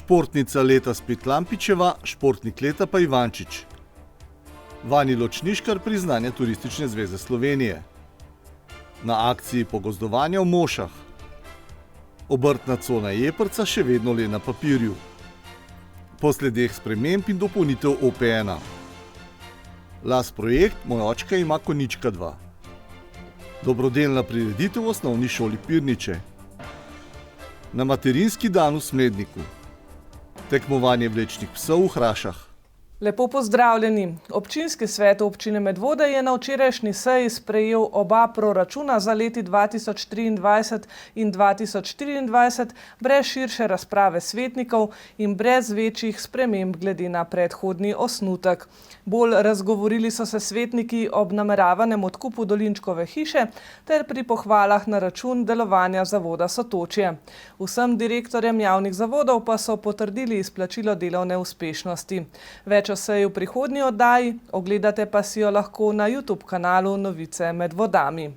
Športnica leta Spet Lampičeva, športnik leta pa Ivančič. Vani Ločniškar priznanje Turistične zveze Slovenije. Na akciji pogozdovanja v Mošah. Obrtna cona Jeprca še vedno le na papirju. Po sledeh sprememb in dopolnitev OP1. Las projekt Moj očka ima konjička 2. Dobrodelna prireditev v osnovni šoli Pirniče. Na materinski dan v Smledniku. Tekmovanje vlečnih psov v Hrašah. Lepo pozdravljeni. Občinski svet občine Medvode je na včerajšnji seji sprejel oba proračuna za leti 2023 in 2024 brez širše razprave svetnikov in brez večjih sprememb glede na predhodni osnutek. Bolj razgovorili so se svetniki ob nameravanem odkupu Dolinčkove hiše ter pri pohvalah na račun delovanja zavoda Sotočje. Vsem direktorjem javnih zavodov pa so potrdili izplačilo delovne uspešnosti. Več o seji v prihodnji oddaji, ogledate pa si jo lahko na YouTube kanalu Novice med vodami.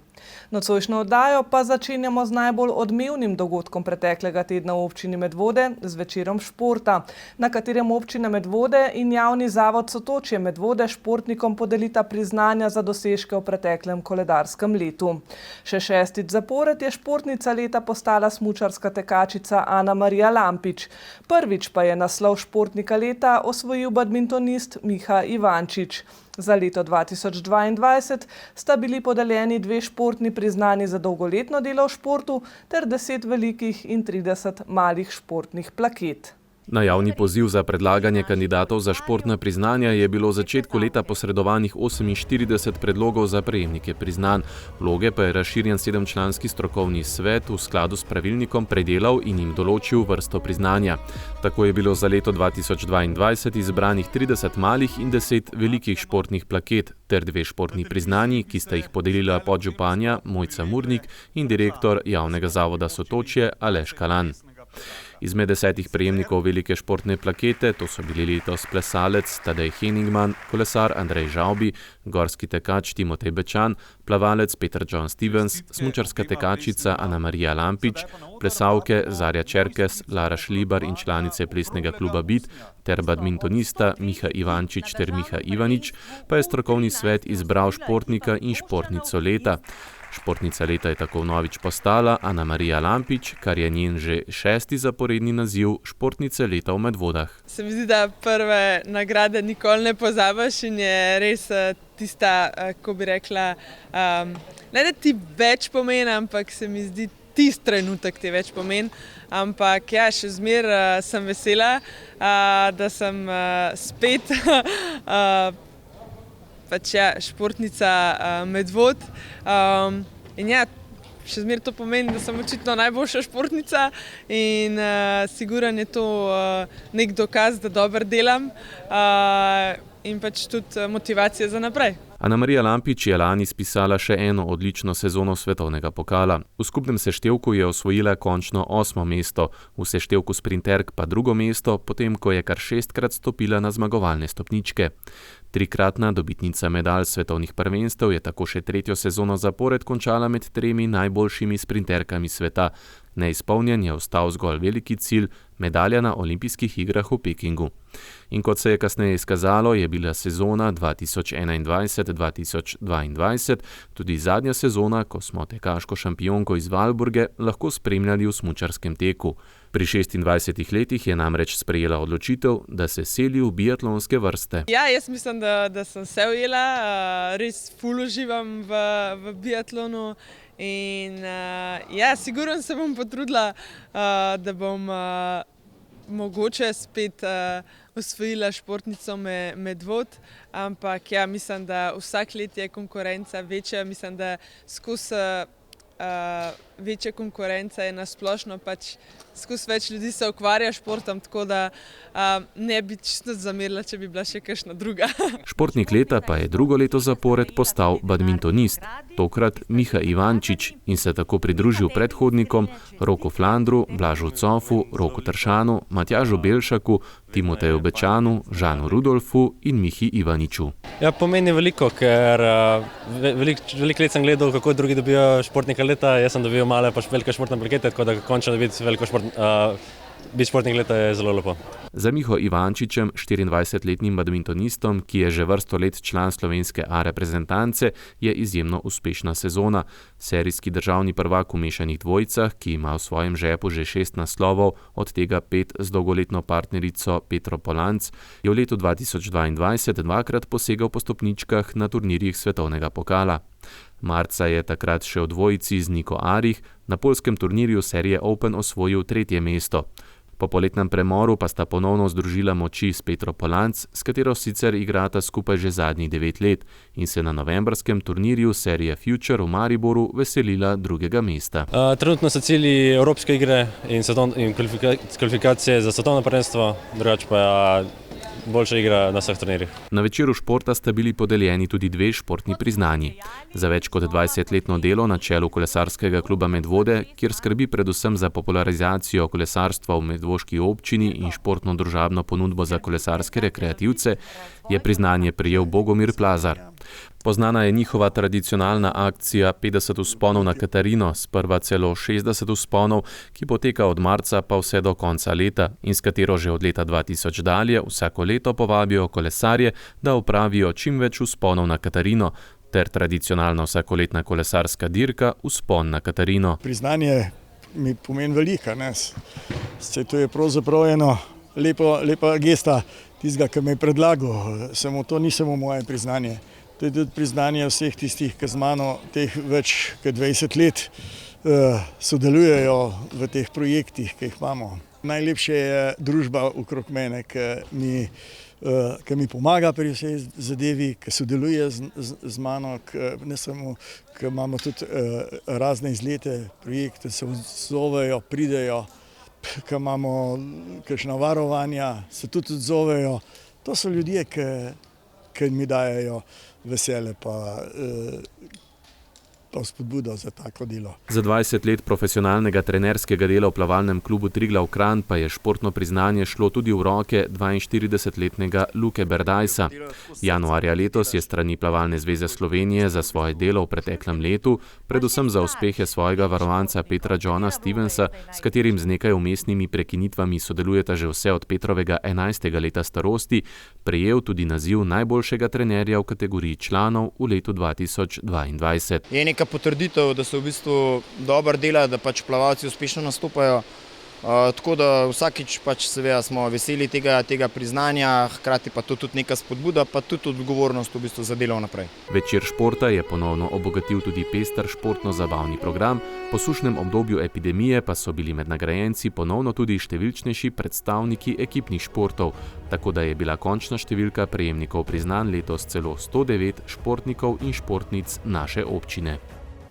Nocojšnjo oddajo pa začenjamo z najbolj odmevnim dogodkom preteklega tedna v občini Medvode, z večerom športa, na katerem občina Medvode in javni zavod Sotočje Medvode športnikom podelita priznanja za dosežke v preteklem koledarskem letu. Še 6. zapored je športnica leta postala smučarska tekačica Anamarija Lampič. Prvič pa je naslov športnika leta osvojil badmintonist Miha Ivančič. Za leto 2022 sta bili podeljeni 2 športni priznanji za dolgoletno delo v športu ter 10 velikih in 30 malih športnih plaket. Na javni poziv za predlaganje kandidatov za športna priznanja je bilo v začetku leta posredovanih 48 predlogov za prejemnike priznanj. Vloge pa je razširjen 7-članski strokovni svet v skladu s pravilnikom predelal in jim določil vrsto priznanja. Tako je bilo za leto 2022 izbranih 30 malih in 10 velikih športnih plaket ter 2 športni priznanji, ki sta jih podelila podžupanja Mojca Murnik in direktor javnega zavoda Sotočje Aleš Kalan. Izmed 10 prejemnikov velike športne plakete, to so bili letos plesalec Tadej Henigman, kolesar Andrej Žavbi, gorski tekač Timotej Bečan, plavalec Peter John Stevens, smučarska tekačica Anamarija Lampič, plesalke Zarja Čerkes, Lara Šlibar in članice plesnega kluba Bit ter badmintonista Miha Ivančič ter Miha Ivanič, pa je strokovni svet izbral športnika in športnico leta. Športnica leta je tako vnovič postala Anamarija Lampič, kar je njen že 6. zaporedni naziv športnice leta v Medvodah. Se mi zdi, da prve nagrade nikoli ne pozabiš in je res tista, ko bi rekla, ne da ti več pomeni, ampak se mi zdi tisti trenutek ti več pomeni. Ampak ja, še zmeraj sem vesela, da sem spet športnica Medvod. In ja, še zmeraj to pomeni, da sem očitno najboljša športnica in sigurno je to nek dokaz, da dobro delam in pač tudi motivacija za naprej. Anamarija Lampič je lani spisala še eno odlično sezono svetovnega pokala. V skupnem seštevku je osvojila končno 8. mesto, v seštevku sprinterk pa 2. mesto, potem ko je kar 6-krat stopila na zmagovalne stopničke. 3-kratna dobitnica medalj svetovnih prvenstev je tako še 3. sezono zapored končala med 3 najboljšimi sprinterkami sveta. Neizpolnjen je ostal zgolj veliki cilj, medalja na olimpijskih igrah v Pekingu. In kot se je kasneje izkazalo, je bila sezona 2021-2022 tudi zadnja sezona, ko smo tekaško šampionko iz Valburge lahko spremljali v smučarskem teku. Pri 26 letih je namreč sprejela odločitev, da se seli v biatlonske vrste. Ja, jaz mislim, da sem se ujela, res ful uživam v biatlonu. In ja, sigurno se bom potrudila, da bom mogoče spet osvojila športnico Medvod, ampak ja, mislim, da vsak let je konkurenca večja, mislim, da skozi večja konkurenca je nasplošno, pač skozi več ljudi se ukvarja športom, tako da ne bi čisto zamerila, če bi bila še kakšna druga. Športnik leta pa je 2. leto zapored postal badmintonist, tokrat Miha Ivančič, in se tako pridružil predhodnikom Roku Flandru, Blažu Cofu, Roku Tršanu, Matjažu Belšaku, Timoteju Bečanu, Žanu Rudolfu in Mihi Ivaniču. Ja, pomeni veliko, ker veliko let sem gledal, kako drugi dobijo športnika leta. Jaz sem dobil male pa velike športne plakete, tako da končno dobiti veliko biti športnik leta je zelo lepo. Za Miho Ivančičem, 24-letnim badmintonistom, ki je že vrsto let član slovenske A reprezentance, je izjemno uspešna sezona. Serijski državni prvak v mešanih dvojicah, ki ima v svojem žepu že 6 naslovov, od tega 5 z dolgoletno partnerico Petro Polanc, je v letu 2022 dvakrat posegal po stopničkah na turnirjih svetovnega pokala. Marca je takrat še v dvojici z Niko Arih na poljskem turnirju serije Open osvojil 3. mesto. Po poletnem premoru pa sta ponovno združila moči s Petro Polanc, s katero sicer igrata skupaj že zadnjih 9 let in se na novembrskem turnirju serije Future v Mariboru veselila 2. mesta. Trenutno so cilji evropske igre in kvalifikacije za svetovno prvenstvo, drugače pa boljša igra na vseh turnirjih. Na večeru športa sta bili podeljeni tudi 2 športni priznanji. Za več kot 20-letno delo na čelu kolesarskega kluba Medvode, kjer skrbi predvsem za popularizacijo kolesarstva v medvoški občini in športno družabno ponudbo za kolesarske rekreativce, je priznanje prejel Bogomir Plazar. Poznana je njihova tradicionalna akcija 50 vzponov na Katarino, sprva celo 60 vzponov, ki poteka od marca pa vse do konca leta in s katero že od leta 2000 dalje vsako leto povabijo kolesarje, da opravijo čim več vzponov na Katarino, ter tradicionalna vsakoletna kolesarska dirka Vzpon na Katarino. Priznanje mi pomeni veliko, saj to je pravzaprav eno lepa gesta tistega, ki me je predlagal. Samo to ni samo moje priznanje. To je tudi priznanje vseh tistih, ki z mano teh več kot 20 let sodelujejo v teh projektih, ki jih imamo. Najlepše je družba okrog mene, ki mi pomaga pri vsej zadevi, ki sodeluje z mano, ne samo, ki imamo tudi razne izlete, projekte, se odzovejo, pridejo, ki imamo kakšna varovanja, se tudi odzovejo. To so ljudje, ki mi dajejo veselje pa spodbudo za tako delo. Za 20 let profesionalnega trenerskega dela v plavalnem klubu Triglav Kranj pa je športno priznanje šlo tudi v roke 42-letnega Luke Berdajsa. Januarja letos je strani Plavalne zveze Slovenije za svoje delo v preteklem letu, predvsem za uspehe svojega varovanca Petra Johna Stevensa, s katerim z nekaj vmesnimi prekinitvami sodelujeta že vse od Petrovega 11. leta starosti, prejel tudi naziv najboljšega trenerja v kategoriji članov v letu 2022. Je neka potrditev, da se v bistvu dobro dela, da pač plavalci uspešno nastopajo. Tako da vsakič pač seveda smo veseli tega priznanja, hkrati pa to tudi neka spodbuda, pa tudi odgovornost v bistvu za delo naprej. Večer športa je ponovno obogatil tudi pester športno-zabavni program, po sušnem obdobju epidemije pa so bili med nagrajenci ponovno tudi številčnejši predstavniki ekipnih športov, tako da je bila končna številka prejemnikov priznanj letos celo 109 športnikov in športnic naše občine.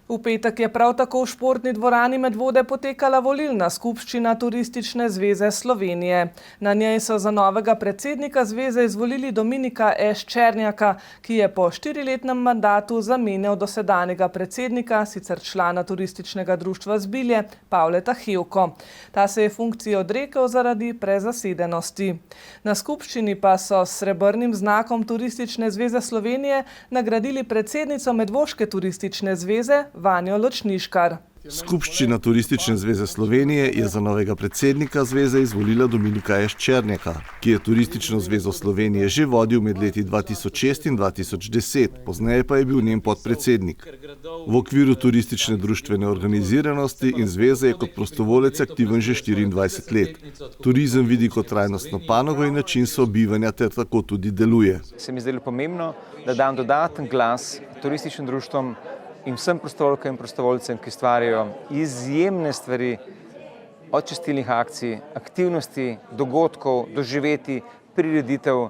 V petek je prav tako v športni dvorani Medvode potekala volilna skupščina Turistične zveze Slovenije. Na njej so za novega predsednika zveze izvolili Dominika S. Černjaka, ki je po 4-letnem mandatu zamenjal dosedanjega predsednika, sicer člana Turističnega društva Zbilje, Pavleta Hevko. Ta se je funkciji odrekel zaradi prezasedenosti. Na skupščini pa so s srebrnim znakom Turistične zveze Slovenije nagradili predsednico Medvoške turistične zveze Vanjo Ločniškar. Skupščina Turistične zveze Slovenije je za novega predsednika zveze izvolila Dominika S. Černjaka, ki je Turistično zvezo Slovenije že vodil med leti 2006 in 2010, pozneje pa je bil njen podpredsednik. V okviru turistične društvene organiziranosti in zveze je kot prostovoljec aktiven že 24 let. Turizem vidi kot trajnostno panogo in način sobivanja ter tako tudi deluje. Se mi zdelo pomembno, da dam dodaten glas turističnim društvom in vsem prostovoljkam in prostovoljcem, ki ustvarjajo izjemne stvari, od čistilnih akcij, aktivnosti, dogodkov, doživetij, prireditev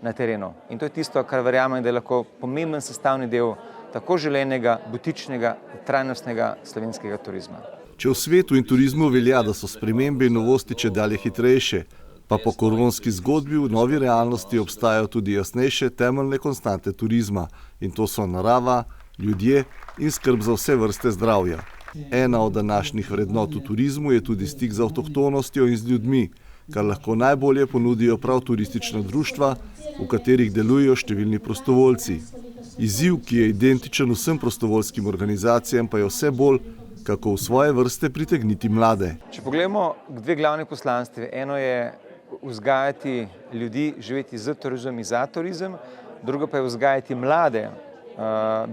na terenu. In to je tisto, kar verjamem, da je lahko pomemben sestavni del tako želenega, butičnega, trajnostnega slovenskega turizma. Če v svetu in turizmu velja, da so spremembe in novosti čedalje hitrejše, pa po koronski zgodbi v novi realnosti obstajajo tudi jasnejše temeljne konstante turizma, in to so narava, ljudje in skrb za vse vrste zdravja. Ena od današnjih vrednot v turizmu je tudi stik z avtohtonostjo in z ljudmi, kar lahko najbolje ponudijo prav turistična društva, v katerih delujejo številni prostovoljci. Izziv, ki je identičen vsem prostovoljskim organizacijam, pa je vse bolj, kako v svoje vrste pritegniti mlade. Če pogledamo dve glavni poslanstvi, eno je vzgajati ljudi, živeti z turizmom in za turizem, drugo pa je vzgajati mlade,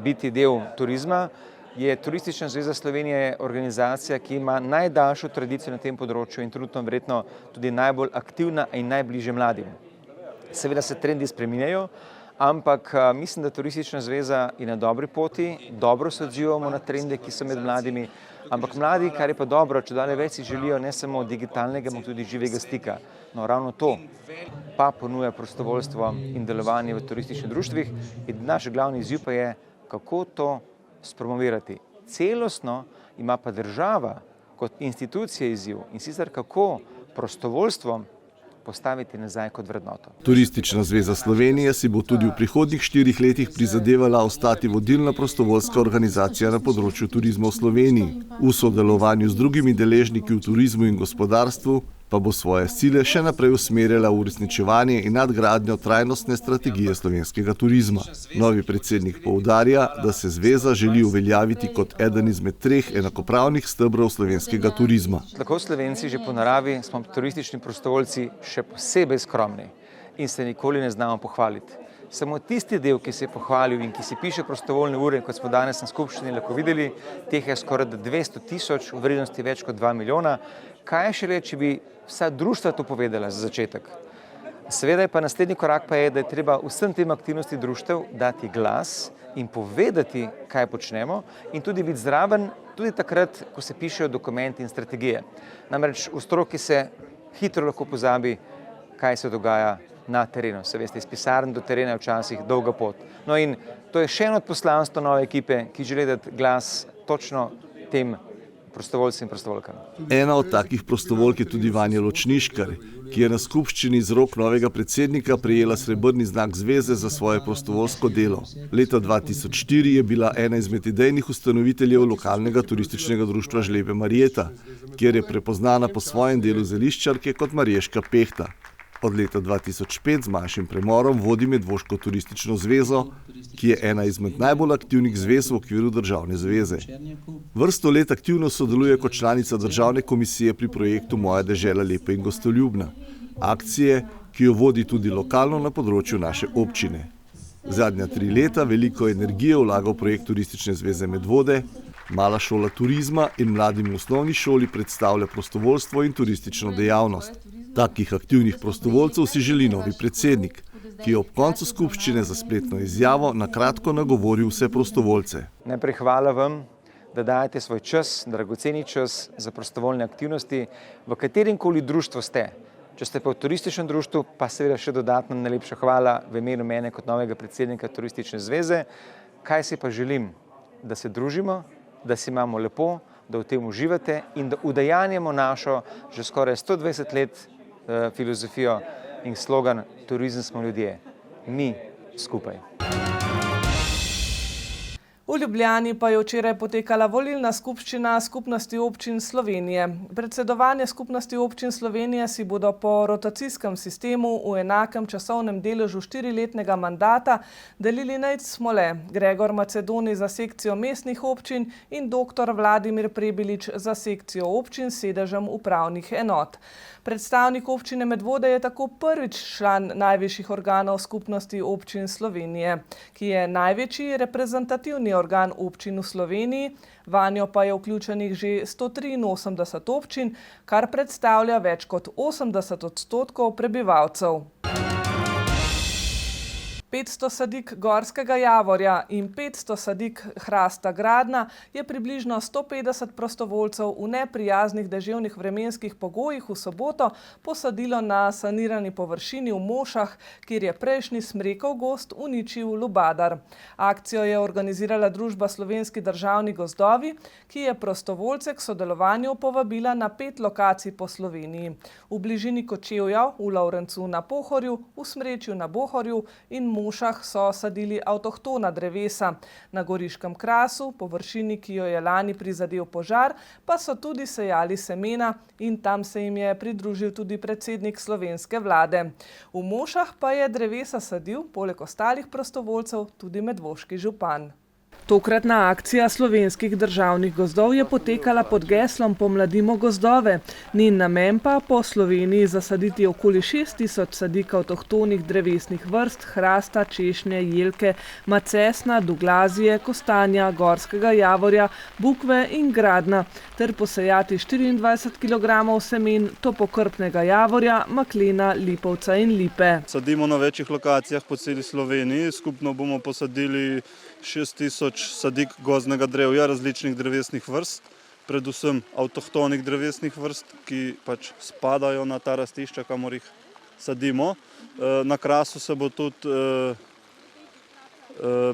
biti del turizma, je Turistična zveza Slovenije organizacija, ki ima najdaljšo tradicijo na tem področju in trenutno verjetno tudi najbolj aktivna in najbližje mladim. Seveda se trendi spreminjajo, ampak mislim, da Turistična zveza je na dobri poti, dobro se odzivamo na trende, ki so med mladimi, ampak mladi, kar je pa dobro, čedalje več si želijo ne samo digitalnega, ampak tudi živega stika. No, ravno to pa ponuja prostovoljstvo in delovanje v turističnih društvih in naš glavni izziv pa je, kako to spromovirati. Celostno ima pa država kot institucija izziv in sicer kako prostovoljstvo postaviti nazaj kot vrednoto. Turistična zveza Slovenije si bo tudi v prihodnjih 4 letih prizadevala ostati vodilna prostovoljska organizacija na področju turizma v Sloveniji. V sodelovanju z drugimi deležniki v turizmu in gospodarstvu pa bo svoje cilje še naprej usmerjala v uresničevanje in nadgradnjo trajnostne strategije slovenskega turizma. Novi predsednik poudarja, da se zveza želi uveljaviti kot eden izmed 3 enakopravnih stebrov slovenskega turizma. Tako Slovenci že po naravi smo turistični prostovoljci še posebej skromni in se nikoli ne znamo pohvaliti. Samo tisti del, ki se je pohvalil in ki si piše prostovoljne ure, kot smo danes na skupščini lahko videli, teh je skoraj 200 000 v vrednosti več kot 2 milijona. Kaj je šele, če bi vsa društva to povedala za začetek? Seveda je pa naslednji korak pa je, da je treba vsem tem aktivnosti društev dati glas in povedati, kaj počnemo in tudi biti zraven, tudi takrat, ko se pišejo dokumenti in strategije. Namreč v stroki se hitro lahko pozabi, kaj se dogaja na terenu. Se veste, iz pisarn do terena je včasih dolga pot. No in to je še eno od poslanstva nove ekipe, ki želi dati glas točno tem prostovoljcem in prostovoljkam. Ena od takih prostovoljk je tudi Vanja Ločniškar, ki je na skupščini z rok novega predsednika prejela srebrni znak zveze za svoje prostovoljsko delo. Leta 2004 je bila ena izmed idejnih ustanoviteljev lokalnega turističnega društva Žlebe Marjeta, kjer je prepoznana po svojem delu zeliščarke kot Marješka Pehta. Od leta 2005 z manjšim premorom vodi Medvoško turistično zvezo, ki je ena izmed najbolj aktivnih zvez v okviru državne zveze. Vrsto let aktivno sodeluje kot članica državne komisije pri projektu Moja dežela lepa in gostoljubna, akcije, ki jo vodi tudi lokalno na področju naše občine. Zadnja 3 leta veliko energije vlaga v projekt Turistične zveze Medvode, Mala šola turizma in mladim v osnovni šoli predstavlja prostovoljstvo in turistično dejavnost. Takih aktivnih prostovoljcev si želi novi predsednik, ki je ob koncu skupščine za spletno izjavo na kratko nagovoril vse prostovoljce. Najprej hvala vam, da dajete svoj čas, dragoceni čas za prostovoljne aktivnosti, v kateremkoli društvu ste. Če ste pa v turističnem društvu, pa seveda še dodatno najlepša hvala v imenu mene kot novega predsednika Turistične zveze. Kaj si pa želim? Da se družimo, da si imamo lepo, da v tem uživate in da udejanjamo našo že skoraj 120 let filozofijo in slogan Turizem smo ljudje. Mi skupaj. V Ljubljani pa je včeraj potekala volilna skupščina Skupnosti občin Slovenije. Predsedovanje Skupnosti občin Slovenije si bodo po rotacijskem sistemu v enakem časovnem deležu 4-letnega mandata delili Nejc Smole, Gregor Macedoni za sekcijo mestnih občin in dr. Vladimir Prebilič za sekcijo občin s sedežem upravnih enot. Predstavnik občine Medvode je tako prvič član najvišjih organov Skupnosti občin Slovenije, ki je največji reprezentativni organ občin v Sloveniji, vanjo pa je vključenih že 183 občin, kar predstavlja več kot 80% prebivalcev. 500 sadik gorskega javorja in 500 sadik hrasta gradna je približno 150 prostovoljcev v neprijaznih deževnih vremenskih pogojih v soboto posadilo na sanirani površini v Mošah, kjer je prejšnji smrekov gozd uničil lubadar. Akcijo je organizirala družba Slovenski državni gozdovi, ki je prostovoljce k sodelovanju povabila na 5 lokacij po Sloveniji. V bližini Kočevja, v Lovrencu na Pohorju, v Smrečju na Bohorju in Mošah so sadili avtohtona drevesa. Na Goriškem krasu, površini, ki jo je lani prizadel požar, pa so tudi sejali semena in tam se jim je pridružil tudi predsednik slovenske vlade. V Mošah pa je drevesa sadil, poleg ostalih prostovoljcev, tudi medvoški župan. Tokratna akcija slovenskih državnih gozdov je potekala pod geslom Pomladimo gozdove. Njen namen pa po Sloveniji zasaditi okoli 6000 sadik avtohtonih drevesnih vrst, hrasta, češnje, jelke, macesna, duglazije, kostanja, gorskega javorja, bukve in gradna, ter posejati 24 kg semen topokrpnega javorja, maklena, lipovca in lipe. Sadimo na večjih lokacijah po celi Sloveniji. Skupno bomo posadili 6000 sadik gozdnega drevja različnih drevesnih vrst, predvsem avtohtonih drevesnih vrst, ki pač spadajo na ta rastišča, kamor jih sadimo. Na Krasu se bo tudi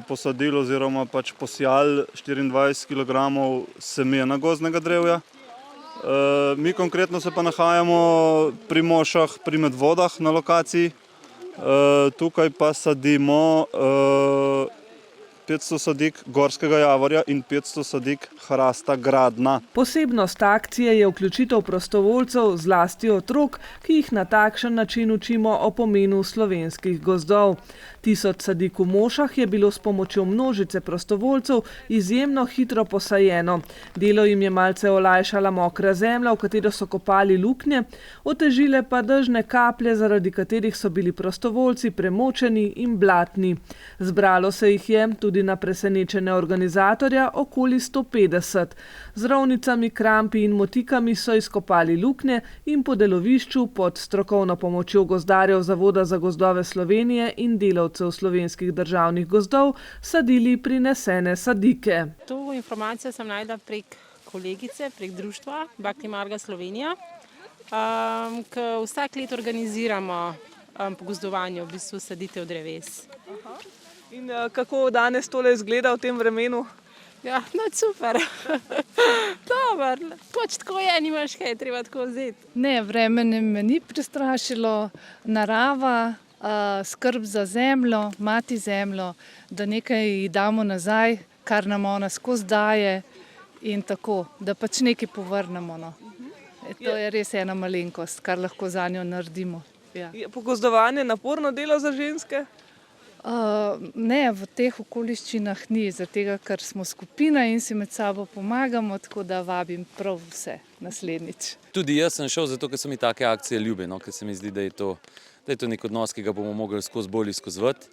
posadilo oziroma pač posijali 24 kg semena gozdnega drevja. Mi konkretno se pa nahajamo pri Mošah, pri Medvodah na lokaciji. Tukaj pa sadimo 500 sadik gorskega javorja in 500 sadik hrasta gradna. Posebnost akcije je vključitev prostovoljcev, zlasti otrok, ki jih na takšen način učimo o pomenu slovenskih gozdov. 1000 sadik v Mošah je bilo s pomočjo množice prostovoljcev izjemno hitro posajeno. Delo jim je malce olajšala mokra zemlja, v katero so kopali luknje, otežile pa dežne kaplje, zaradi katerih so bili prostovoljci premočeni in blatni. Zbralo se jih je tudi na presenečenje organizatorja okoli 150. Z rovnicami, krampi in motikami so izkopali luknje in po delovišču pod strokovno pomočjo gozdarjev Zavoda za gozdove Slovenije in delavcev slovenskih državnih gozdov sadili prinesene sadike. To informacijo sem našla prek kolegice, prek društva Bhakti Marga Slovenija, ki vsak let organiziramo pogozdovanje, v bistvu saditev dreves. In kako danes tole izgleda v tem vremenu? Ja, no super. Dobar, pač tako je, nimaš kaj, treba tako vzeti. Ne, vreme me ni prestrašilo, narava, skrb za zemljo, mati zemljo, da nekaj damo nazaj, kar nam ona skozi daje in tako, da pač nekaj povrnemo. No. To je res ena malenkost, kar lahko za njo naredimo. Ja. Je pogozdovanje naporno delo za ženske? Ne, v teh okoliščinah ni, zato ker smo skupina in si med sabo pomagamo, tako da vabim prav vse naslednjič. Tudi jaz sem šel zato, ker so mi take akcije ljube, no, ker se mi zdi, da je to nek odnos, ki ga bomo mogli skozi bolj izkozvati.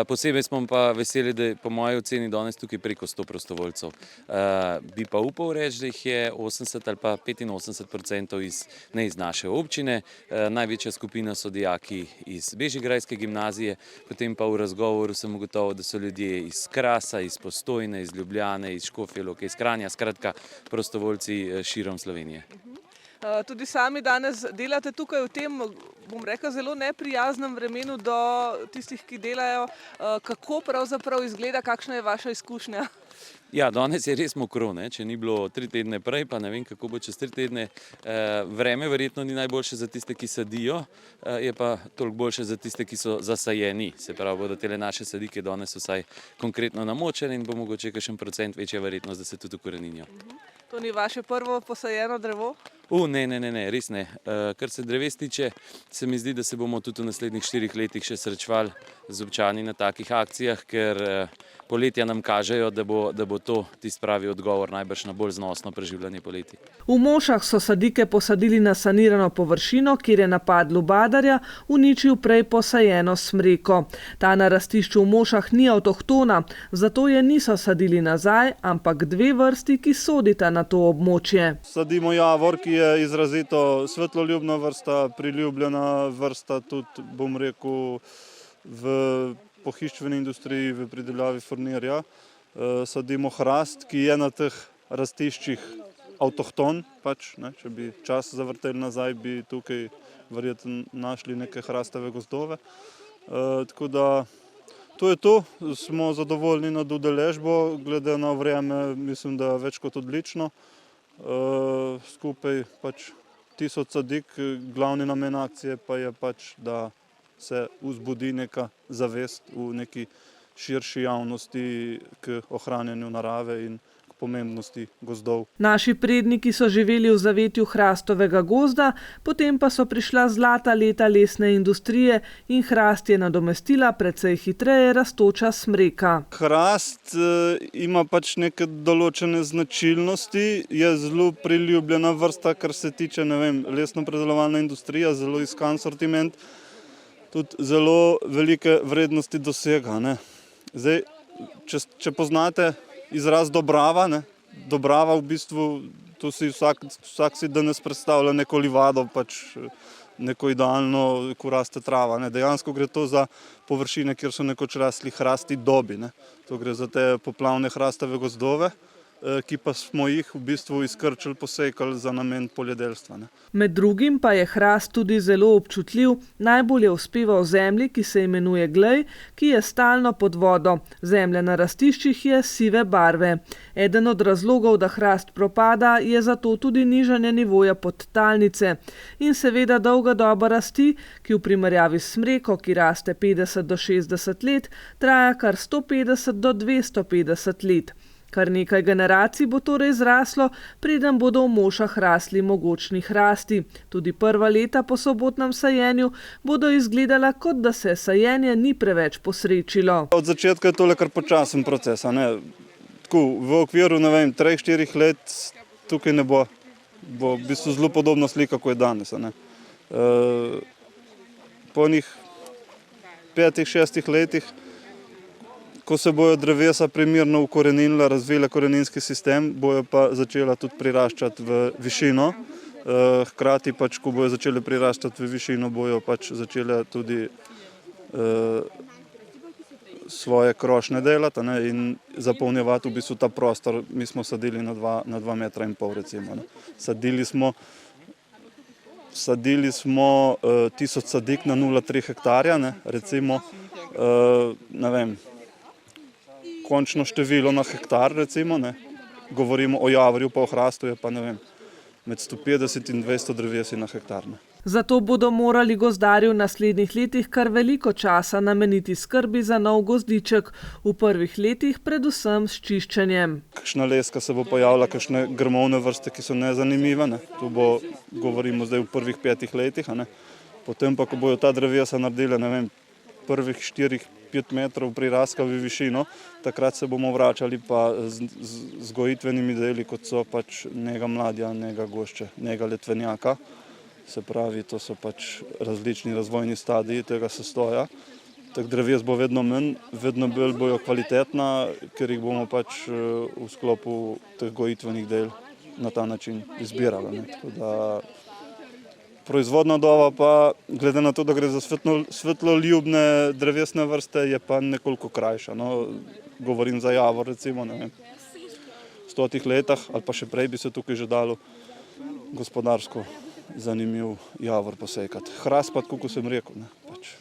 Posebej smo pa veseli, da je po moji oceni danes tukaj preko 100 prostovoljcev. Bi pa upal reči, da jih je 80 ali pa 85% iz naše občine. Največja skupina so dijaki iz Bežigrajske gimnazije, potem pa v razgovoru sem ugotovil, da so ljudje iz Krasa, iz Postojne, iz Ljubljane, iz Škofje Loke, iz Kranja, skratka prostovoljci širom Slovenije. Tudi sami danes delate tukaj v tem, bom rekla, zelo neprijaznem vremenu do tistih, ki delajo. Kako pravzaprav izgleda, kakšna je vaša izkušnja? Ja, danes je res mokro, ne? Če ni bilo 3 tedne prej, pa ne vem, kako bo čez 3 tedne. Vreme verjetno ni najboljše za tiste, ki sadijo, je pa toliko boljše za tiste, ki so zasajeni. Se pravi, bodo tele naše sadike danes vsaj konkretno namočene in bo mogoče kakšen procent večja verjetnost, da se tudi ukorenijo. To ni vaše prvo posajeno drevo? Ne, res ne. Kar se dreves tiče, se mi zdi, da se bomo tudi v naslednjih 4 letih še srečevali z občani na takih akcijah, ker poletja nam kažejo, da bo to tisti pravi odgovor najbrž na bolj znosno preživljanje poleti. V Mošah so sadike posadili na sanirano površino, kjer je napad lubadarja uničil prej posajeno smreko. Ta na rastišču v Mošah ni avtohtona, zato je niso sadili nazaj, ampak 2 vrsti, ki sodita na to območje. Sadimo javor, ki je izrazito svetloljubna vrsta, priljubljena vrsta, tudi bom rekel v pohištveni industriji, v pridelavi furnirja. Sadimo hrast, ki je na teh rastiščih avtohton, pač, ne, če bi čas zavrteli nazaj, bi tukaj verjetno našli neke hrastove gozdove. Tako da to je to, smo zadovoljni nad udeležbo, glede na vreme mislim, da več kot odlično. Skupaj pač 1000 sadik, glavni namen akcije pa je pač, da se vzbudi neka zavest v neki širši javnosti k ohranjanju narave in k pomembnosti gozdov. Naši predniki so živeli v zavetju hrastovega gozda, potem pa so prišla zlata leta lesne industrije in hrast je nadomestila precej hitreje rastoča smreka. Hrast ima pač neke določene značilnosti, je zelo priljubljena vrsta, kar se tiče, lesno-predelovalna industrija, zelo iskan sortiment, tudi zelo velike vrednosti dosega, ne. Zdaj, če poznate izraz dobrava, ne, dobrava v bistvu, to si vsak si danes predstavlja neko livado, pač neko idealno, ko raste trava, ne. Dejansko gre to za površine, kjer so nekoč rasli hrasti dobi, ne. To gre za te poplavne hrastove gozdove, ki pa smo jih v bistvu izkrčili, posekali za namen poljedelstva, ne. Med drugim pa je hrast tudi zelo občutljiv, najbolje uspeva v zemlji, ki se imenuje glej, ki je stalno pod vodo. Zemlja na rastiščih je sive barve. Eden od razlogov, da hrast propada, je zato tudi nižanje nivoja podtalnice. In seveda dolga doba rasti, ki v primerjavi s smreko, ki raste 50 do 60 let, traja kar 150 do 250 let. Kar nekaj generacij bo torej zraslo, preden bodo v mošah rasli mogočni hrasti. Tudi prva leta po sobotnem sajenju bodo izgledala, kot da se sajenje ni preveč posrečilo. Od začetka je tole kar počasen proces, ne. Tako, v okviru, 3-4 let tukaj ne bo v bistvu zelo podobna slika, kot je danes, ne. Po njih 5-6 letih, ko se bojo drevesa primerno ukoreninila, razvila koreninski sistem, bojo pa začela tudi priraščati v višino. Hkrati pač, ko bojo začele priraščati v višino, bojo pač začele tudi svoje krošnje delati, ne, in zapolnjevati v bistvu ta prostor. Mi smo sadili na 2,5 metra, recimo, ne. Sadili smo 1000 sadik na 0,3 hektarja, ne, recimo, končno število na hektar, recimo, ne. Govorimo o javorju, pa o hrastu je pa, med 150 in 200 drevesi na hektar, ne. Zato bodo morali gozdarji v naslednjih letih kar veliko časa nameniti skrbi za nov gozdiček, v prvih letih predvsem s čiščenjem. Kakšna leska se bo pojavila, kakšne grmovne vrste, ki so nezanimive, ne. Tu govorimo zdaj v prvih 5 letih, ne. Potem pa, ko bojo ta drevesa naredile, prvih 4-5 metrov priraska v višino, takrat se bomo vračali pa z gojitvenimi deli, kot so pač nega mladja, nega gošče, nega letvenjaka. Se pravi, to so pač različni razvojni stadiji tega sestoja. Teh dreves bo vedno manj, vedno bolj bojo kvalitetna, ker jih bomo pač v sklopu teh gojitvenih del na ta način izbirali, ne. Tako da proizvodna doba pa, glede na to, da gre za svetloljubne drevesne vrste, je pa nekoliko krajša, no. Govorim za javor, recimo, v 100 letih ali pa še prej bi se tukaj že dalo gospodarsko zanimiv javor posekati. Hrast pa, tako kot sem rekel, ne, pač.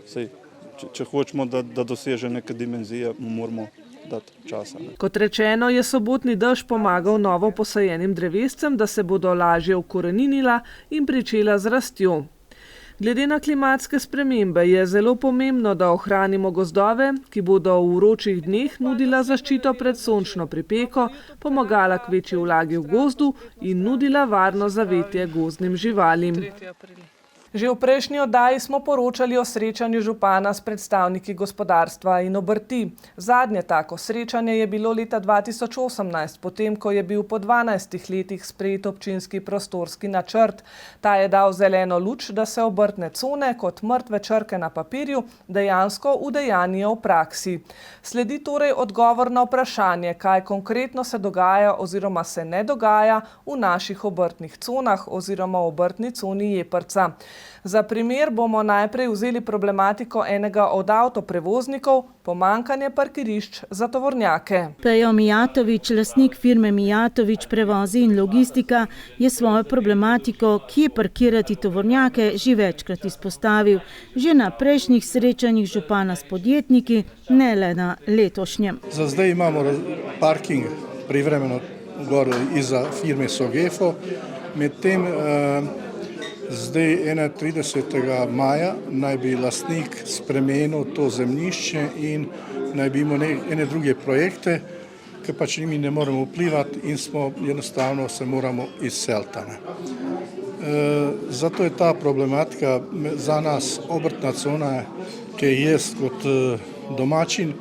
Sej, če hočemo, da doseže neke dimenzije, moramo dati časa, ne. Kot rečeno, je sobotni dež pomagal novo posajenim drevescem, da se bodo lažje ukoreninila in pričela z rastjo. Glede na klimatske spremembe je zelo pomembno, da ohranimo gozdove, ki bodo v vročih dneh nudila zaščito pred sončno pripeko, pomagala k večji vlagi v gozdu in nudila varno zavetje gozdnim živalim. Že v prejšnji oddaji smo poročali o srečanju župana s predstavniki gospodarstva in obrti. Zadnje tako srečanje je bilo leta 2018, potem ko je bil po 12 letih sprejet občinski prostorski načrt. Ta je dal zeleno luč, da se obrtne cone kot mrtve črke na papirju dejansko udejanijo v praksi. Sledi torej odgovor na vprašanje, kaj konkretno se dogaja oziroma se ne dogaja v naših obrtnih conah oziroma v obrtni coni Jeprca. Za primer bomo najprej vzeli problematiko enega od avtoprevoznikov, pomanjkanje parkirišč za tovornjake. Pejo Mijatovič, lastnik firme Mijatovič prevozi in logistika, je svojo problematiko, kje parkirati tovornjake, že večkrat izpostavil. Že na prejšnjih srečanjih župana s podjetniki, ne le na letošnjem. Za zdaj imamo parking privremeno gor iza firme Sogefo, medtem zdaj 31. maja naj bi lastnik spremenil to zemljišče in naj bi imel ene druge projekte, ki pač njimi ne moremo vplivati in enostavno se moramo izseliti. Zato je ta problematika za nas obrtna cona, ki jaz kot domačin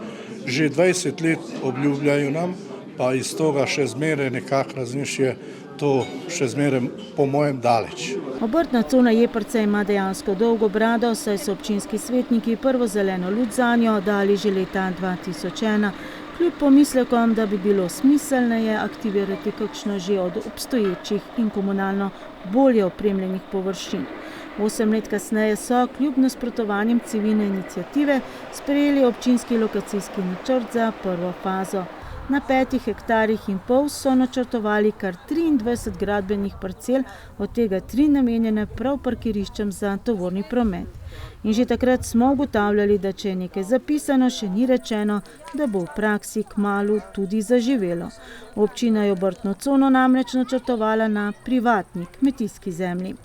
že 20 let obljubljajo nam, pa iz toga še zmeraj nekako razmišlja to še zmeraj po mojem daleč. Obrtna cona Jeprca ima dejansko dolgo brado, saj so občinski svetniki prvo zeleno luč zanjo dali že leta 2001, kljub pomislekom, da bi bilo smiselneje aktivirati kakšno že od obstoječih in komunalno bolje opremljenih površin. 8 let kasneje so, kljub nasprotovanjem civilne iniciative, sprejeli občinski lokacijski načrt za prvo fazo. Na 5,5 hektarjih so načrtovali kar 23 gradbenih parcel, od tega 3 namenjene prav parkiriščem za tovorni promet. In že takrat smo ugotavljali, da če je nekaj zapisano, še ni rečeno, da bo v praksi kmalu tudi zaživelo. Občina je obrtno cono namreč načrtovala na privatni kmetijski zemlji.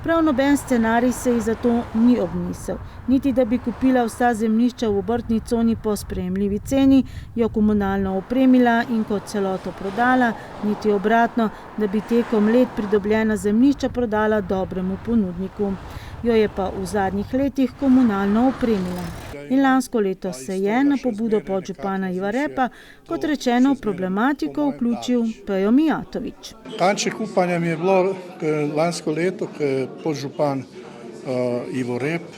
Prav noben scenarij se ji zato ni obnisel, niti da bi kupila vsa zemljišča v obrtni coni po sprejemljivi ceni, jo komunalno opremila in kot celoto prodala, niti obratno, da bi tekom let pridobljena zemljišča prodala dobremu ponudniku. Jo je pa v zadnjih letih komunalno opremila. In lansko leto se je na pobudo podžupana Iva Repa, kot rečeno, v problematiko vključil Pejo Mijatović. Kanček upanja mi je bilo lansko leto, ko je podžupan Ivo Rep,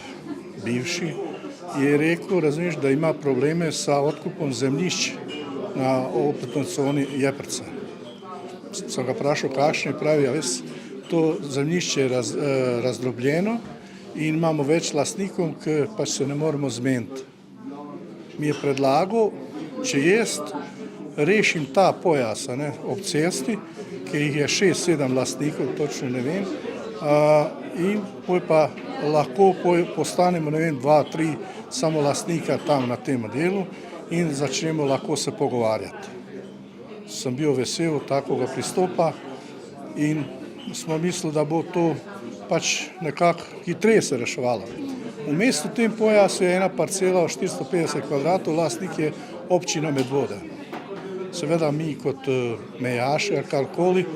bivši, je rekel, razumeš, da ima probleme sa odkupom zemljišč na obrtnoj coni Jeprca. Sem ga vprašal, kakšno je, pravi, to zemljišče je razdrobljeno in imamo več lastnikov, ki pač se ne moremo zmeniti. Mi je predlagal, če jaz rešim ta pojas ob cesti, ki jih je 6-7 lastnikov, točno ne vem, in pa lahko postanemo 2-3 samo lastnika tam na tem delu in začnemo lahko se pogovarjati. Sem bil vesel takega pristopa in smo mislili, da bo to pač nekako hitreje se reševalo. V mestu tem pojasu je ena parcela 450 kvadratov, lastnik je občina Medvode. Seveda mi kot mejaši ali karkoli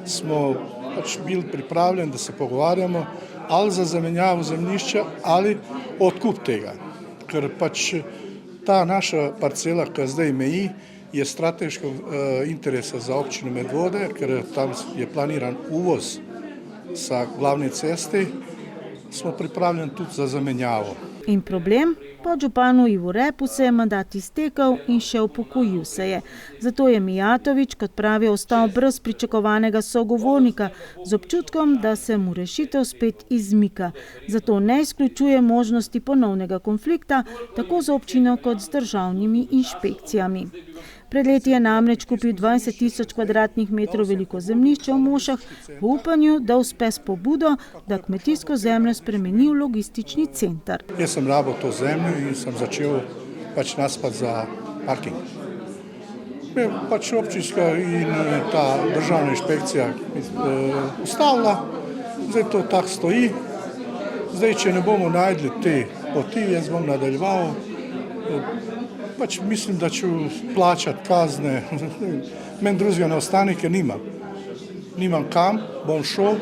smo pač bili pripravljeni, da se pogovarjamo ali za zamenjavo zemljišča ali odkup tega. Ker pač ta naša parcela, ki zdaj meji, je strateškega interesa za občino Medvode, ker tam je planiran uvoz sa glavne ceste, smo pripravljeni tudi za zamenjavo. In problem? Podžupanu Ivu Repu se je mandat iztekel in še upokojil se je. Zato je Mijatović, kot pravi, ostal brez pričakovanega sogovornika, z občutkom, da se mu rešitev spet izmika. Zato ne izključuje možnosti ponovnega konflikta, tako z občino kot z državnimi inšpekcijami. Pred leti je namreč kupil 20.000 kvadratnih metrov veliko zemljišče v Mošah v upanju, da uspe s pobudo, da kmetijsko zemljo spremeni v logistični center. Jaz sem rabil to zemljo in sem začel pač naspati za parking. Pač občinska in ta državna inšpekcija ustavila, zdaj to tako stoji. Zdaj, če ne bomo najdli te poti, jaz bom nadaljeval. Pač mislim, da ću plaćati kazne, meni drugega ne ostane, ker nimam kam, bom šel,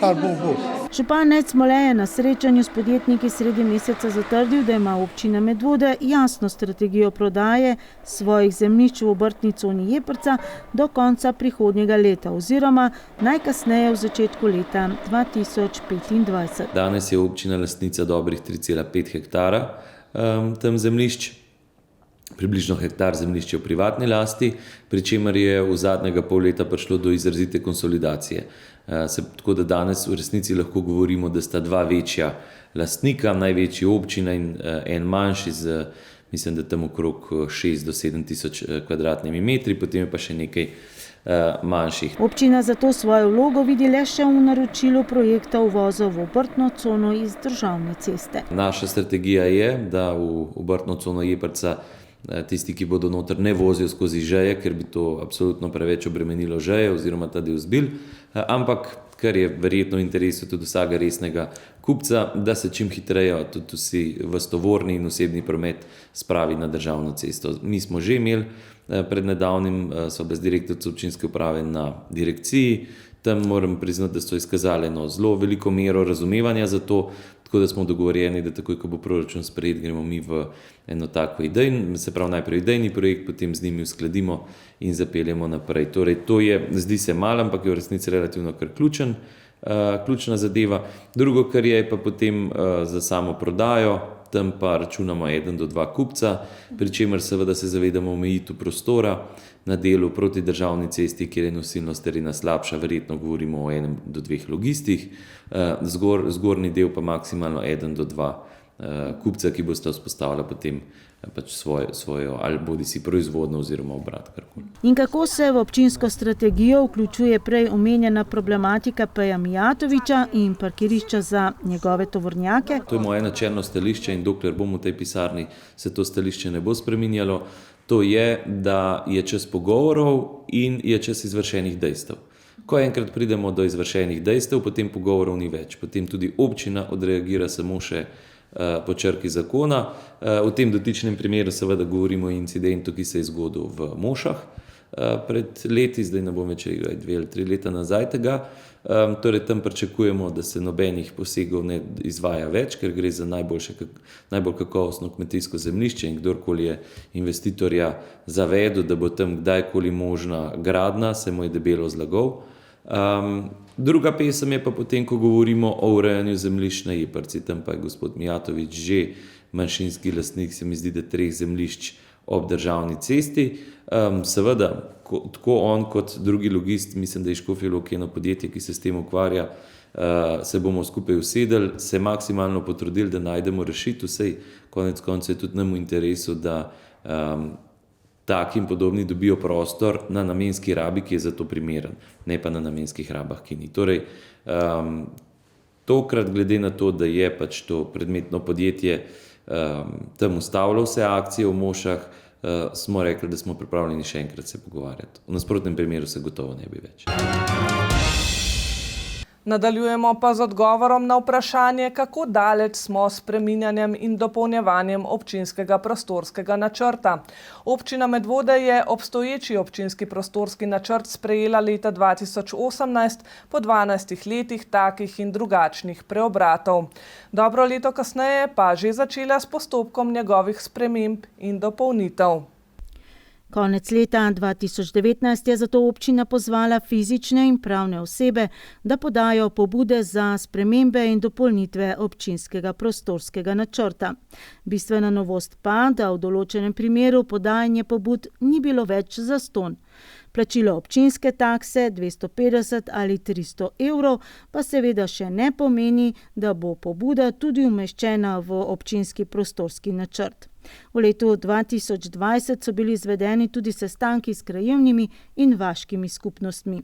kar bo. Župan Ned Smole je na srečanju s podjetniki sredi meseca zatrdil, da ima občina Medvode jasno strategijo prodaje svojih zemljišč v obrtni coni Jeprca do konca prihodnjega leta oziroma najkasneje v začetku leta 2025. Danes je občina lastnica dobrih 3,5 hektara tam zemljišč. Približno hektar zemljišča v privatni lasti, pri čemer je v zadnjega pol leta prišlo do izrazite konsolidacije. Tako da danes v resnici lahko govorimo, da sta dva večja lastnika, največji občina in en manjši z, mislim, da tam okrog 6 do 7 tisoč kvadratnimi metri, potem je pa še nekaj manjših. Občina zato svojo vlogo vidi le še v naročilu projekta uvoza v obrtno cono iz državne ceste. Naša strategija je, da v obrtno cono Jeprca tisti, ki bodo noter, ne vozijo skozi Žeje, ker bi to absolutno preveč obremenilo Žeje oziroma ta del Zbilj, ampak kar je verjetno v interesu tudi vsega resnega kupca, da se čim hitreje tudi vsi tovorni in osebni promet spravi na državno cesto. Mi smo že imeli Pred nedavnim so brez direktorice občinske uprave na direkciji. Tam moram priznati, da so izkazali eno zelo veliko mero razumevanja za to, tako da smo dogovorjeni, da takoj, ko bo proračun sprejet, gremo mi v eno tako idejno, se pravi najprej idejni projekt, potem z njimi uskladimo in zapeljemo naprej. Torej, to je, zdi se malo, ampak je v resnici relativno kar ključna zadeva. Drugo, kar je pa potem za samo prodajo, tam pa računamo 1 do 2 kupca, pri čemer seveda se zavedamo omejitev prostora na delu proti državni cesti, kjer je nosilnost terena slabša, verjetno govorimo o 1 do 2 logistih, zgornji del pa maksimalno 1 do 2 kupca, ki boste vzpostavljali potem pač svojo ali bodisi proizvodno oziroma obrat, karkoli. In kako se v občinsko strategijo vključuje prej omenjena problematika Peja Mijatovića in parkirišča za njegove tovornjake? To je moje načelno stališče in dokler bom v tej pisarni, se to stališče ne bo spreminjalo. To je, da je čas pogovorov in je čas izvršenih dejstev. Ko enkrat pridemo do izvršenih dejstev, potem pogovorov ni več. Potem tudi občina odreagira samo še po črki zakona. V tem dotičnem primeru seveda govorimo o incidentu, ki se je zgodil v Mošah pred leti, zdaj ne bom več rekel 2 ali 3 leta nazaj tega. Torej tam pričakujemo, da se nobenih posegov ne izvaja več, ker gre za najbolj kakovostno kmetijsko zemljišče in kdorkoli je investitorja zavedel, da bo tam kdajkoli možna gradnja, se mu je debelo zlagal. Druga pesem je pa potem, ko govorimo o urejanju zemljišč na Jeprci, tam pa je gospod Mijatović že manjšinski lastnik, se mi zdi, da 3 zemljišč ob državni cesti. Seveda, tako on kot drugi logist, mislim, da je Škofja Loka eno podjetje, ki se s tem ukvarja, se bomo skupaj usedeli, se maksimalno potrudili, da najdemo rešitev, vsej konec koncev je tudi nam v interesu, da taki in podobni dobijo prostor na namenski rabi, ki je za to primeren, ne pa na namenskih rabah, ki ni. Torej, tokrat glede na to, da je pač to predmetno podjetje tam ustavilo vse akcije v Mošah, smo rekli, da smo pripravljeni še enkrat se pogovarjati. V nasprotnem primeru se gotovo ne bi več. Nadaljujemo pa z odgovorom na vprašanje, kako daleč smo s spreminjanjem in dopolnjevanjem občinskega prostorskega načrta. Občina Medvode je obstoječi občinski prostorski načrt sprejela leta 2018 po 12 letih takih in drugačnih preobratov. Dobro leto kasneje pa že začela s postopkom njegovih sprememb in dopolnitev. Konec leta 2019 je zato občina pozvala fizične in pravne osebe, da podajo pobude za spremembe in dopolnitve občinskega prostorskega načrta. Bistvena novost pa, da v določenem primeru podajanje pobud ni bilo več zastonj. Plačilo občinske takse 250 ali 300 evrov pa seveda še ne pomeni, da bo pobuda tudi umeščena v občinski prostorski načrt. V letu 2020 so bili izvedeni tudi sestanki s krajevnimi in vaškimi skupnostmi.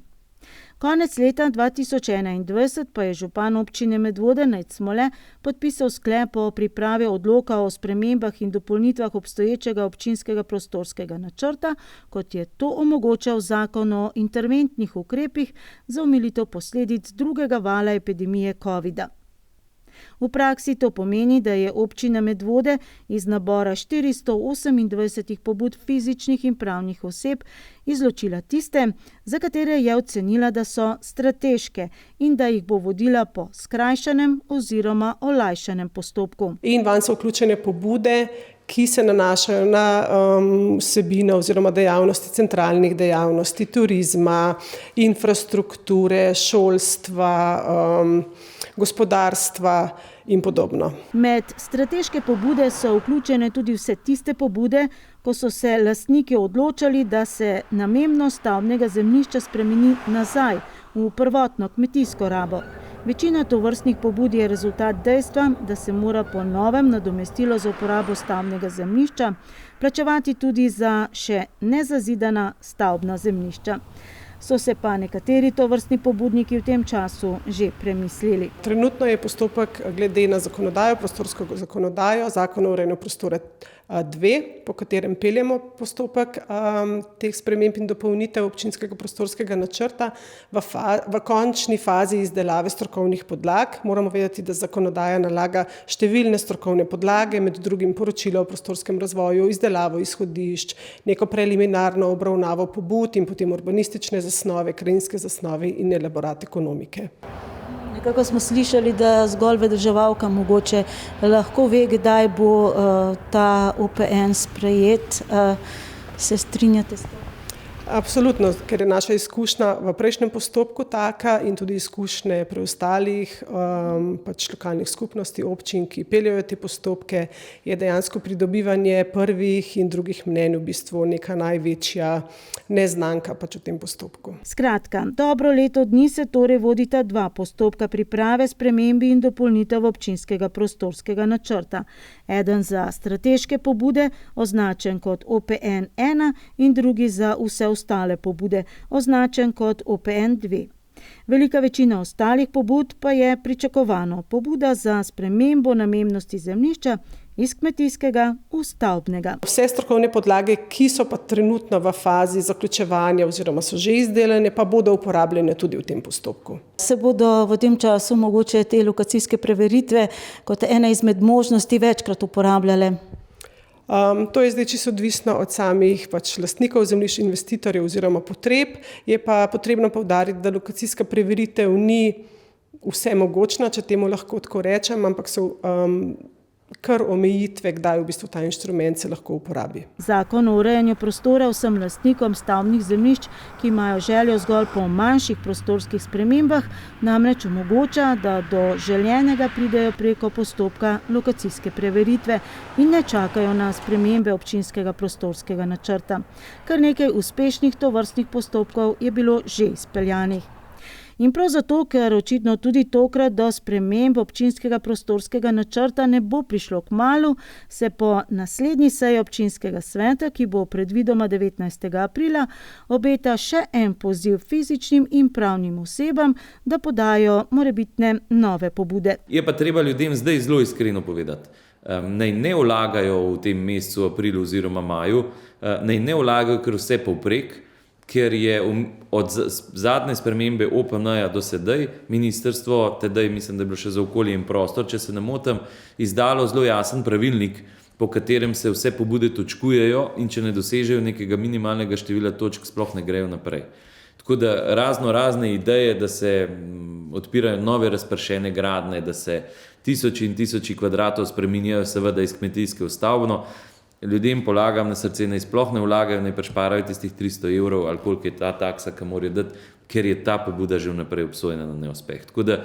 Konec leta 2021 pa je župan občine Medvode Nejc Smole podpisal sklep o pripravi odloka o spremembah in dopolnitvah obstoječega občinskega prostorskega načrta, kot je to omogočal zakon o interventnih ukrepih za omilitev posledic drugega vala epidemije covida. V praksi to pomeni, da je občina Medvode iz nabora 428 pobud fizičnih in pravnih oseb izločila tiste, za katere je ocenila, da so strateške in da jih bo vodila po skrajšanem oziroma olajšanem postopku. In vanj so vključene pobude, ki se nanašajo na vsebine oziroma dejavnosti centralnih dejavnosti, turizma, infrastrukture, šolstva, gospodarstva in podobno. Med strateške pobude so vključene tudi vse tiste pobude, ko so se lastniki odločali, da se namembnost stavbnega zemljišča spremeni nazaj v prvotno kmetijsko rabo. Večina tovrstnih pobud je rezultat dejstva, da se mora po novem nadomestilo za uporabo stavbnega zemljišča plačevati tudi za še nezazidana stavbna zemljišča. so se pa nekateri tovrstni pobudniki v tem času že premislili. Trenutno je postopek glede na zakonodajo, prostorsko zakonodajo, Zakon o urejanju prostora 2, po katerem peljemo postopek teh sprememb in dopolnitev občinskega prostorskega načrta v končni fazi izdelave strokovnih podlag. Moramo vedeti, da zakonodaja nalaga številne strokovne podlage, med drugim poročilo o prostorskem razvoju, izdelavo izhodišč, neko preliminarno obravnavo pobud in potem urbanistične zasnove, krajinske zasnove in elaborat ekonomike. Nekako smo slišali, da zgolj vedeževalka mogoče lahko ve, kdaj bo ta OPN sprejet. Se strinjate s tem? Absolutno, ker je naša izkušnja v prejšnjem postopku taka in tudi izkušnje preostalih lokalnih skupnosti, občin, ki peljejo te postopke, je dejansko pridobivanje prvih in drugih mnenj v bistvu neka največja neznanka v tem postopku. Skratka, dobro leto dni se torej vodita dva postopka priprave, spremembi in dopolnitev občinskega prostorskega načrta. Eden za strateške pobude, označen kot OPN 1, in drugi za vse ostale pobude, označen kot OPN 2. Velika večina ostalih pobud pa je pričakovano. Pobuda za spremembo namembnosti zemljišča iz kmetijskega v stavbnega. Vse strokovne podlage, ki so pa trenutno v fazi zaključevanja oziroma so že izdelane, pa bodo uporabljene tudi v tem postopku. Se bodo v tem času mogoče te lokacijske preveritve kot ena izmed možnosti večkrat uporabljale? To je zdaj čisto odvisno od samih lastnikov zemljišč, investitorjev oziroma potreb. Je pa potrebno poudariti, da lokacijska preveritev ni vse mogočna, če temu lahko tako rečem, ampak so kar omejitve, kdaj v bistvu ta inštrument se lahko uporabi. Zakon o urejanju prostora vsem lastnikom stavbnih zemljišč, ki imajo željo zgolj po manjših prostorskih spremembah, namreč omogoča, da do željenega pridejo preko postopka lokacijske preveritve in ne čakajo na spremembe občinskega prostorskega načrta. Kar nekaj uspešnih tovrstnih postopkov je bilo že izpeljanih. In prav zato, ker očitno tudi tokrat do sprememb občinskega prostorskega načrta ne bo prišlo kmalu, se po naslednji seji občinskega sveta, ki bo predvidoma 19. aprila, obeta še en poziv fizičnim in pravnim osebam, da podajo morebitne nove pobude. Je pa treba ljudem zdaj zelo iskreno povedati. Naj ne vlagajo v tem mesecu, aprilu oziroma maju, naj ne vlagajo kar vse povprek, ker je od zadnje spremembe OPN-ja do sedaj ministrstvo, tedaj mislim, da je bilo še za okolje in prostor, če se ne motim, izdalo zelo jasen pravilnik, po katerem se vse pobude točkujejo in če ne dosežejo nekega minimalnega števila točk, sploh ne grejo naprej. Tako da razne ideje, da se odpirajo nove razpršene gradnje, da se tisoči in tisoči kvadratov spreminjajo seveda iz kmetijske v stavbno, ljudem polagam na srce, naj sploh ne vlagajo, naj šparajo tistih 300 evrov ali koliko je ta taksa, ki morajo dati, ker je ta pobuda že vnaprej obsojena na neuspeh. Tako da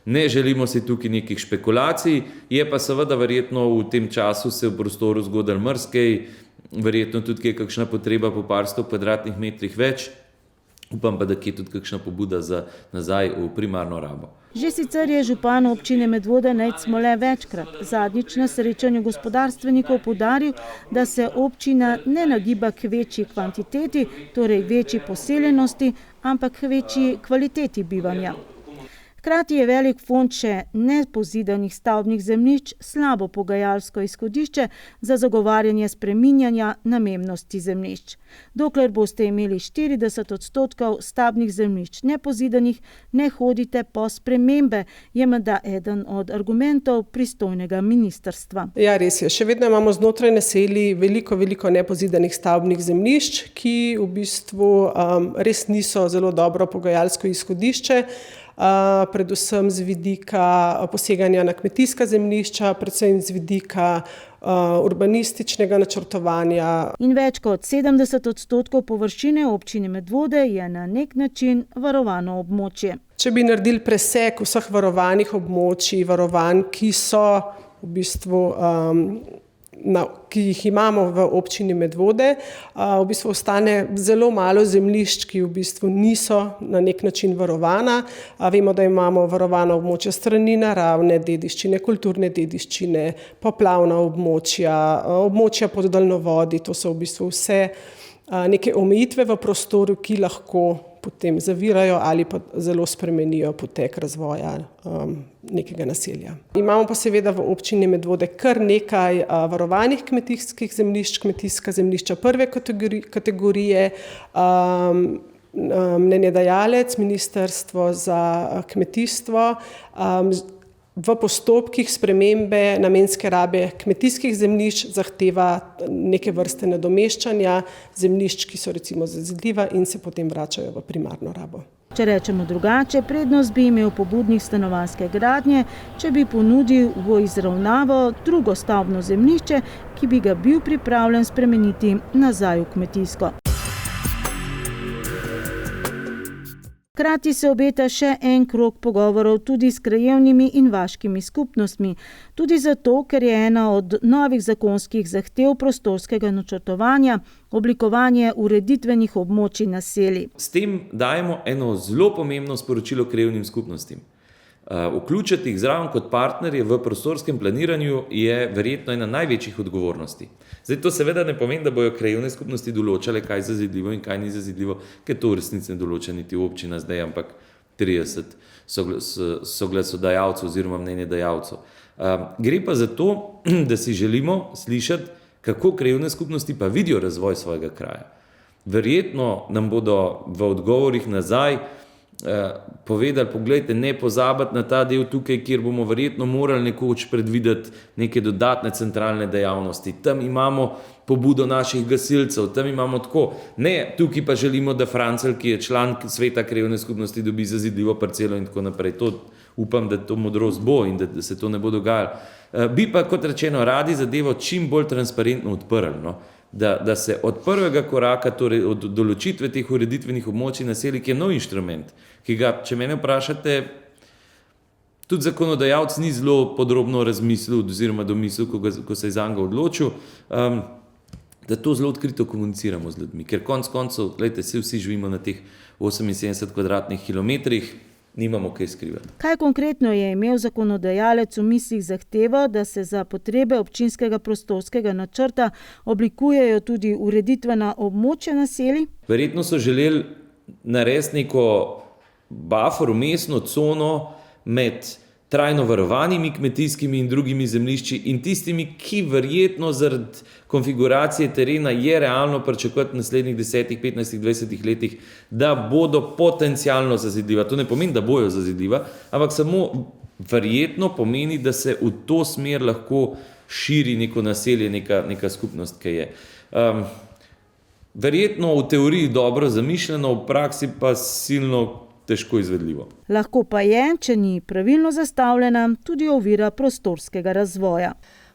ne želimo si tukaj nekih špekulacij, je pa seveda verjetno v tem času se v prostoru zgodilo marsikaj, verjetno tudi kakšna potreba po par 100 kvadratnih metrih več, upam pa, da je tudi kakšna pobuda za nazaj v primarno rabo. Že sicer je župan občine Medvode Nejc Smole večkrat, zadnjič na srečanju gospodarstvenikov poudaril, da se občina ne nagiba k večji kvantiteti, torej večji poseljenosti, ampak k večji kvaliteti bivanja. Hkrati je velik fond še nepozidanih stavbnih zemljišč slabo pogajalsko izhodišče za zagovarjanje spreminjanja namembnosti zemljišč. Dokler boste imeli 40% stavbnih zemljišč nepozidanih, ne hodite po spremembe, je menda eden od argumentov pristojnega ministrstva. Ja, res je. Še vedno imamo znotraj naselij veliko nepozidanih stavbnih zemljišč, ki v bistvu res niso zelo dobro pogajalsko izhodišče. Predvsem z vidika poseganja na kmetijska zemljišča, predvsem z vidika urbanističnega načrtovanja. In več kot 70% površine občine Medvode je na nek način varovano območje. Če bi naredili presek vseh varovanih območij, varovanj, ki so v bistvu ki jih imamo v občini Medvode, v bistvu ostane zelo malo zemljišč, ki v bistvu niso na nek način varovana. Vemo, da imamo varovana območja strani naravne dediščine, kulturne dediščine, poplavna območja, območja pod daljnovodi, to so v bistvu vse neke omejitve v prostoru, ki lahko potem zavirajo ali pa zelo spremenijo potek razvoja nekega naselja. Imamo pa seveda v občini Medvode kar nekaj varovanih kmetijskih zemljišč, kmetijska zemljišča prve kategorije, mnenjedajalec, Ministrstvo za kmetijstvo, v postopkih spremembe namenske rabe kmetijskih zemljišč zahteva neke vrste nadomeščanja zemljišč, ki so recimo zazidljiva in se potem vračajo v primarno rabo. Če rečemo drugače, prednost bi imel pobudnik stanovanjske gradnje, če bi ponudil v izravnavo drugo stavbno zemljišče, ki bi ga bil pripravljen spremeniti nazaj v kmetijsko. Hkrati se obeta še en krog pogovorov tudi s krajevnimi in vaškimi skupnostmi. Tudi zato, ker je ena od novih zakonskih zahtev prostorskega načrtovanja oblikovanje ureditvenih območij naselij. S tem dajemo eno zelo pomembno sporočilo krajevnim skupnostim. Vključiti jih zraven kot partnerje v prostorskem planiranju je verjetno ena največjih odgovornosti. Zdaj, to seveda ne pomeni, da bojo krajevne skupnosti določale, kaj je zazidljivo in kaj ni zazidljivo, ker to v resnici ne določa niti občina zdaj, ampak 30 soglasodajalcev oziroma mnenjedajalcev. Gre pa za to, da si želimo slišati, kako krajevne skupnosti pa vidijo razvoj svojega kraja. Verjetno nam bodo v odgovorih nazaj povedali, poglejte, ne pozabiti na ta del tukaj, kjer bomo verjetno morali nekoč predvideti neke dodatne centralne dejavnosti. Tam imamo pobudo naših gasilcev, tam imamo tako. Ne, tukaj pa želimo, da Francelj, ki je član sveta krajevne skupnosti, dobi zazidljivo parcelo in tako naprej. To upam, da to modrost bo in da se to ne bo dogajalo. Bi pa, kot rečeno, radi zadevo čim bolj transparentno odprli, no? Da se od prvega koraka, torej od določitve teh ureditvenih območij naselij, ki je nov inštrument, ki ga, če mene vprašate, tudi zakonodajalec ni zelo podrobno razmislil oziroma domislil, ko se je zanj odločil, da to zelo odkrito komuniciramo z ljudmi. Ker konec koncev, gledajte, vsi živimo na teh 78 kvadratnih kilometrih, nimamo kaj skrivati. Kaj konkretno je imel zakonodajalec v mislih zahtevo, da se za potrebe občinskega prostorskega načrta oblikujejo tudi ureditvena območja naselij? Verjetno so želeli narediti neko buffer, vmesno cono med trajno varovanimi kmetijskimi in drugimi zemljišči in tistimi, ki verjetno zaradi konfiguracije terena je realno pričakovati v naslednjih 10, 15, 20 letih, da bodo potencialno zazidljiva. To ne pomeni, da bojo zazidljiva, ampak samo verjetno pomeni, da se v to smer lahko širi neko naselje, neka skupnost, ki je. Verjetno v teoriji dobro zamišljeno, v praksi pa silno težko izvedljivo. Lahko pa je, če ni pravilno zastavljena, tudi ovira prostorskega razvoja.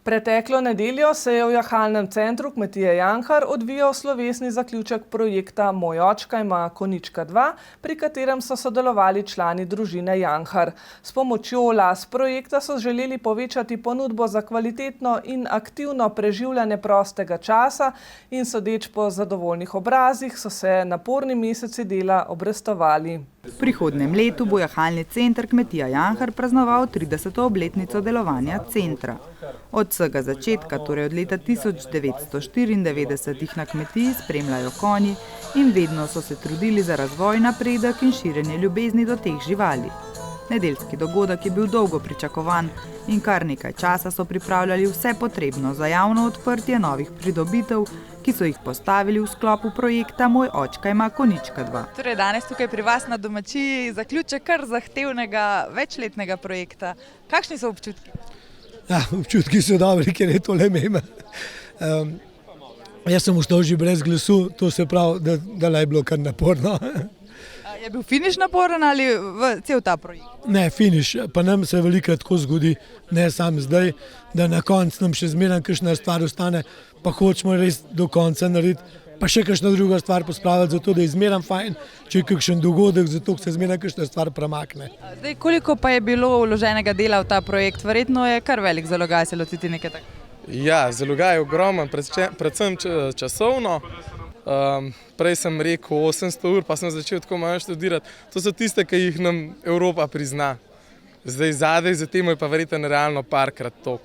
Preteklo nedeljo se je v jahalnem centru kmetije Janhar odvijal slovesni zaključek projekta Moj očka ima konička 2, pri katerem so sodelovali člani družine Janhar. S pomočjo las projekta so želeli povečati ponudbo za kvalitetno in aktivno preživljanje prostega časa in sodeč po zadovoljnih obrazih so se naporni meseci dela obrestovali. V prihodnjem letu bo jahalni center kmetija Janhar praznoval 30. obletnico delovanja centra. Od vsega začetka, torej od leta 1994 jih na kmetiji spremljajo konji in vedno so se trudili za razvoj, napredek in širjenje ljubezni do teh živali. Nedeljski dogodek je bil dolgo pričakovan in kar nekaj časa so pripravljali vse potrebno za javno odprtje novih pridobitev, ki so jih postavili v sklopu projekta Moj očka ima konička 2. Torej danes tukaj pri vas na domačiji zaključek kar zahtevnega večletnega projekta. Kakšni so občutki? Ja, občutki so dobri, ker je tole meme. Jaz sem ostal že brez glasu, to se pravi, da je bilo kar naporno. Je bil finiš naporen ali cel ta projekt? Ne, finiš, pa nam se velikokrat tako zgodi, ne sam zdaj, da na koncu nam še zmeraj kakšna stvar ostane, pa hočemo res do konca narediti, pa še kakšna druga stvar pospraviti, zato da je zmeraj fajn, če je kakšen dogodek, zato se zmeraj kakšna stvar premakne. Zdaj, koliko pa je bilo vloženega dela v ta projekt? Verjetno je kar velik zalogaj se lotiti nekaj takega. Ja, zalogaj je ogromen, predvsem časovno. Prej sem rekel 800 ur, pa sem začel tako malo študirati. To so tiste, ki jih nam Evropa prizna. Zdaj zadej za tem je pa verjetno realno parkrat to.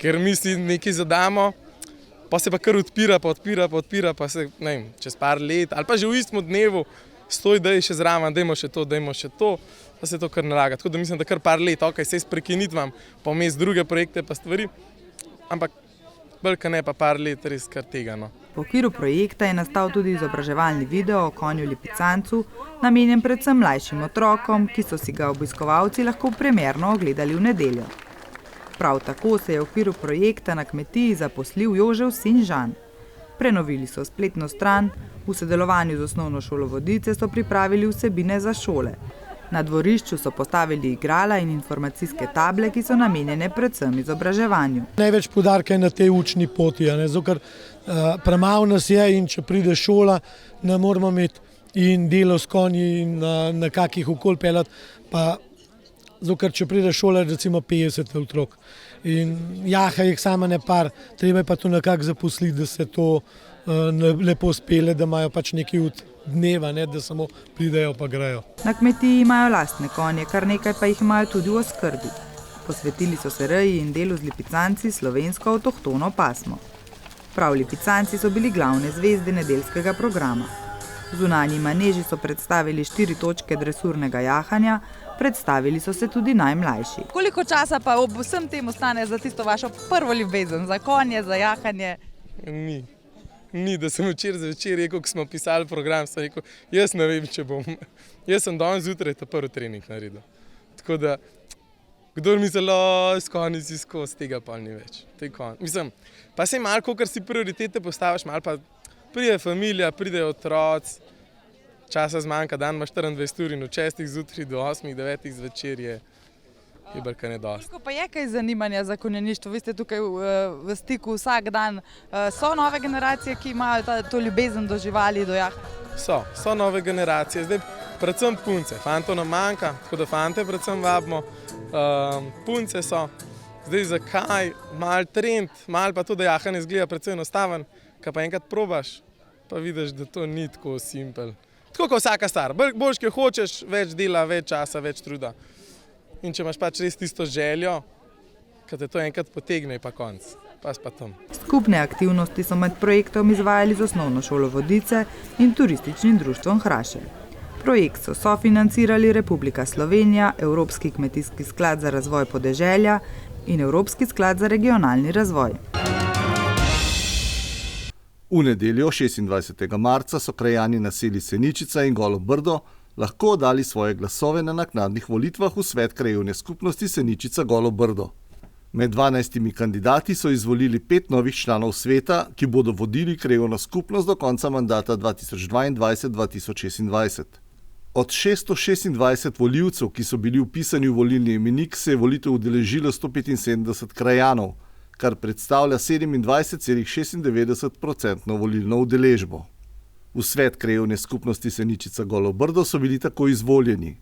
Ker mi si nekaj zadamo, pa se pa kar odpira, pa se, ne vem, čez par let, ali pa že v istem dnevu 100 idej še zraven, dajmo še to, pa se to kar nalaga. Tako da mislim, da kar par let, ok, se s prekinitvam, pa vmes druge projekte pa stvari, ampak bolj ka ne pa par let res kar tega, no. V okviru projekta je nastal tudi izobraževalni video o konju lipicancu, namenjen predvsem mlajšim otrokom, ki so si ga obiskovalci lahko premierno ogledali v nedeljo. Prav tako se je v okviru projekta na kmetiji zaposlil Jožev sin Žan. Prenovili so spletno stran, v sodelovanju z osnovno šolo Vodice so pripravili vsebine za šole. Na dvorišču so postavili igrala in informacijske table, ki so namenjene predvsem izobraževanju. Največ poudarka je na tej učni poti, zato ker premalo nas je in če pride šola, ne moramo imeti in delo s konji in na kakih okol peljati, pa zato ker če pride šola, recimo 50 otrok. In jaha jih sama ne par, treba je pa to nekako zaposliti, da se to lepo spele, da imajo pač nekaj od dneva, ne, da samo pridejo pa grejo. Na kmetiji imajo lastne konje, kar nekaj pa jih imajo tudi v oskrbi. Posvetili so se reji in delu z lipicanci slovensko avtohtono pasmo. Prav lipicanci so bili glavne zvezde nedeljskega programa. V zunanji maneži so predstavili 4 točke dresurnega jahanja, predstavili so se tudi najmlajši. Koliko časa pa ob vsem tem ostane za tisto vašo prvo ljubezen, za konje, za jahanje? Ni, da sem včeraj zvečer rekel, ko smo pisali program, sem rekel, jaz ne vem, če bom. Jaz sem danes zjutraj ta prvi trening naredil. Tako da, kdor misli, s konji si skozi, tega pa ni več. Mislim, pa se malo, kakor si prioritete postaviš, malo pa pride familija, pride otroci, časa zmanjka, dan ima 24 ur in od 6 zjutraj do 8, 9 zvečer je brka ne dosti. Koliko pa je kaj zanimanja za konjeništvo? Vi ste tukaj v stiku vsak dan. So nove generacije, ki imajo to ljubezen do živali, do jaht? So nove generacije. Zdaj predvsem punce. Fantov nam manjka, tako da fante predvsem vabimo. Punce so. Zdaj zakaj? Mal trend, mal pa to, da jahanje izgleda predvsem enostaven, ka pa enkrat probaš, pa vidiš, da to ni tako simpel. Tako kot vsaka stvar. Boljš, ki hočeš, več dela, več časa, več truda. In če imaš pač res tisto željo, kad te to enkrat potegne, pa konc. Pa tam. Skupne aktivnosti so med projektom izvajali z osnovno šolo Vodice in turističnim društvom Hrašelj. Projekt so sofinancirali Republika Slovenija, Evropski kmetijski sklad za razvoj podeželja in Evropski sklad za regionalni razvoj. V nedeljo 26. marca so krajani naselij Seničica in Golo Brdo lahko oddali svoje glasove na naknadnih volitvah v svet krajevne skupnosti Seničica Golo Brdo. Med 12 kandidati so izvolili 5 novih članov sveta, ki bodo vodili krajevno skupnost do konca mandata 2022-2026. Od 626 volivcev, ki so bili vpisani v volilni imenik, se je volitev udeležilo 175 krajanov, kar predstavlja 27,96% volilno udeležbo. V svet krajevne skupnosti Seničica Golo Brdo so bili tako izvoljeni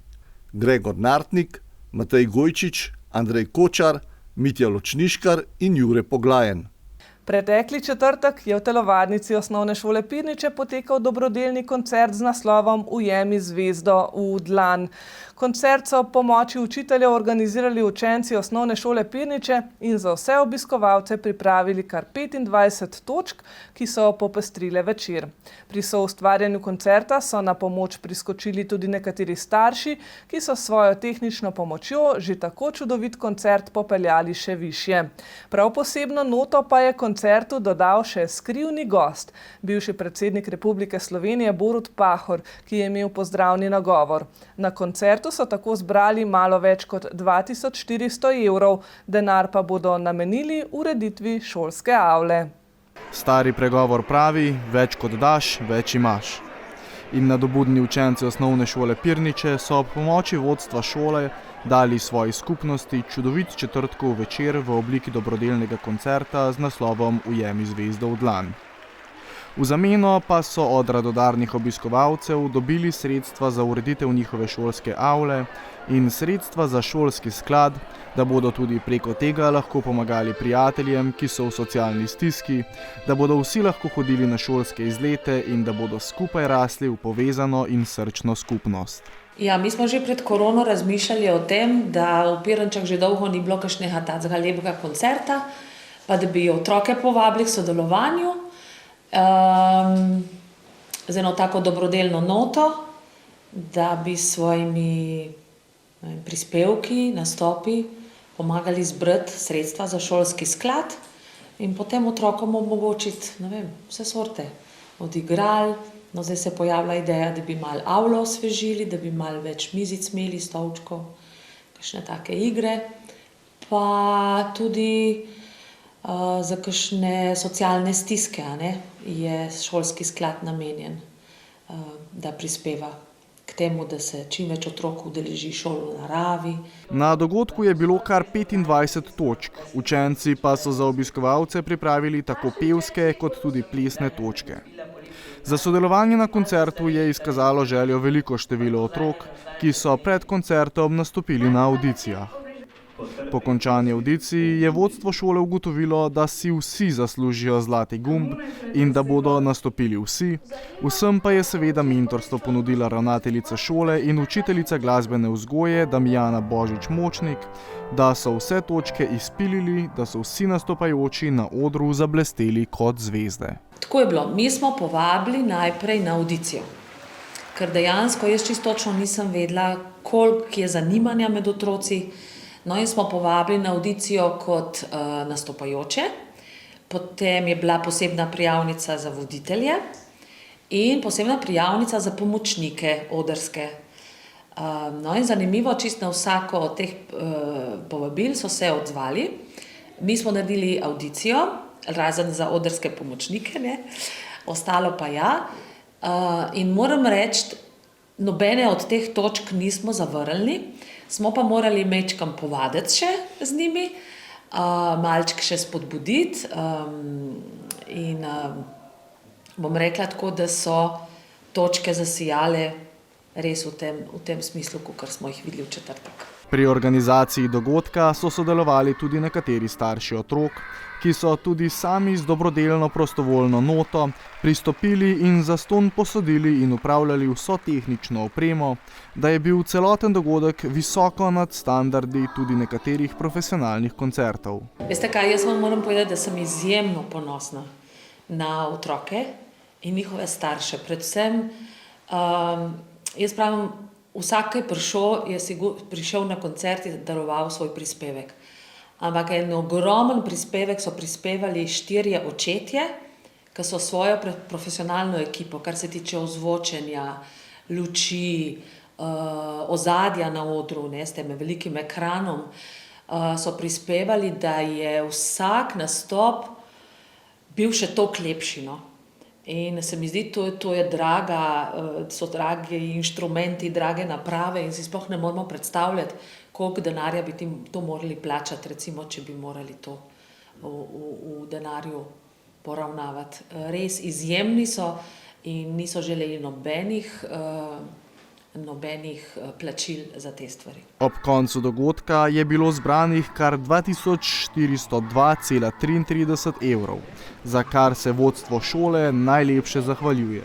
Gregor Nartnik, Matej Gojčič, Andrej Kočar, Mitja Ločniškar in Jure Poglajen. Pretekli četrtek je v telovadnici osnovne šole Pirniče potekal dobrodelni koncert z naslovom Ujemi zvezdo v dlan. Koncert so ob pomoči učiteljev organizirali učenci osnovne šole Pirniče in za vse obiskovalce pripravili kar 25 točk, ki so popestrile večer. Pri soustvarjanju koncerta so na pomoč priskočili tudi nekateri starši, ki so s svojo tehnično pomočjo že tako čudovit koncert popeljali še višje. Prav posebno noto pa je koncertu dodal še skrivni gost, bivši predsednik Republike Slovenije Borut Pahor, ki je imel pozdravni nagovor. Na koncertu so tako zbrali malo več kot 2400 evrov, denar pa bodo namenili ureditvi šolske avle. Stari pregovor pravi, več kot daš, več imaš. In nadobudni učenci osnovne šole Pirniče so ob pomoči vodstva šole dali svoji skupnosti čudovit četrtkov večer v obliki dobrodelnega koncerta z naslovom Ujemi zvezdo v dlan. V zameno pa so od radodarnih obiskovalcev dobili sredstva za ureditev njihove šolske avle in sredstva za šolski sklad, da bodo tudi preko tega lahko pomagali prijateljem, ki so v socialni stiski, da bodo vsi lahko hodili na šolske izlete in da bodo skupaj rasli v povezano in srčno skupnost. Ja, mi smo že pred korono razmišljali o tem, da v Pirnčah že dolgo ni bilo kakšnega takega lepega koncerta, pa da bi otroke povabili k sodelovanju z eno tako dobrodelno noto da bi s svojimi prispevki, nastopi pomagali zbrati sredstva za šolski sklad in potem otrokom omogočiti, ne vem, vse sorte, od igral, no zdaj se pojavlja ideja, da bi malo avlo osvežili, da bi malo več mizic imeli, stolčkov, kakšne take igre, pa tudi za kakšne socialne stiske, a ne, je šolski sklad namenjen, da prispeva k temu, da se čim več otrok udeleži šol v naravi. Na dogodku je bilo kar 25 točk, učenci pa so za obiskovalce pripravili tako pevske kot tudi plesne točke. Za sodelovanje na koncertu je izkazalo željo veliko število otrok, ki so pred koncertom nastopili na avdicijah. Po končani avdiciji je vodstvo šole ugotovilo, da si vsi zaslužijo zlati gumb in da bodo nastopili vsi. Vsem pa je seveda mentorstvo ponudila ravnateljica šole in učiteljica glasbene vzgoje Damjana Božič-Močnik, da so vse točke izpilili, da so vsi nastopajoči na odru zablesteli kot zvezde. Tako je bilo. Mi smo povabili najprej na avdicijo, ker dejansko jaz čisto točno nisem vedela, koliko je zanimanja med otroci. No in smo povabili na avdicijo kot nastopajoče, potem je bila posebna prijavnica za voditelje in posebna prijavnica za pomočnike odrske. No in zanimivo, čisto na vsako od teh povabil so se odzvali. Mi smo naredili avdicijo, razen za odrske pomočnike, ne, ostalo pa ja. In moram reči, nobene od teh točk nismo zavrnili, smo pa morali mečkam povaditi še z njimi, malček še spodbuditi in bom rekla tako, da so točke zasijale res v tem smislu, kakor smo jih videli v četrtek. Pri organizaciji dogodka so sodelovali tudi nekateri starši otrok, ki so tudi sami z dobrodelno prostovoljno noto pristopili in zastonj posodili in upravljali vso tehnično opremo, da je bil celoten dogodek visoko nad standardi tudi nekaterih profesionalnih koncertov. Veste kaj, jaz vam moram povedati, da sem izjemno ponosna na otroke in njihove starše. Predvsem, jaz pravim, vsak, ki je prišel na koncert in daroval svoj prispevek. Ampak en ogromen prispevek so prispevali 4 očetje, ki so svojo profesionalno ekipo, kar se tiče ozvočenja, luči, ozadja na odru, ne, s tem velikim ekranom, so prispevali, da je vsak nastop bil še toliko lepši, no. In se mi zdi, to je so dragi inštrumenti, drage naprave in si sploh ne moramo predstavljati, koliko denarja bi to morali plačati, recimo, če bi morali to v denarju poravnavati. Res izjemni so in niso želeli nobenih plačil za te stvari. Ob koncu dogodka je bilo zbranih kar 2402,33 evrov, za kar se vodstvo šole najlepše zahvaljuje.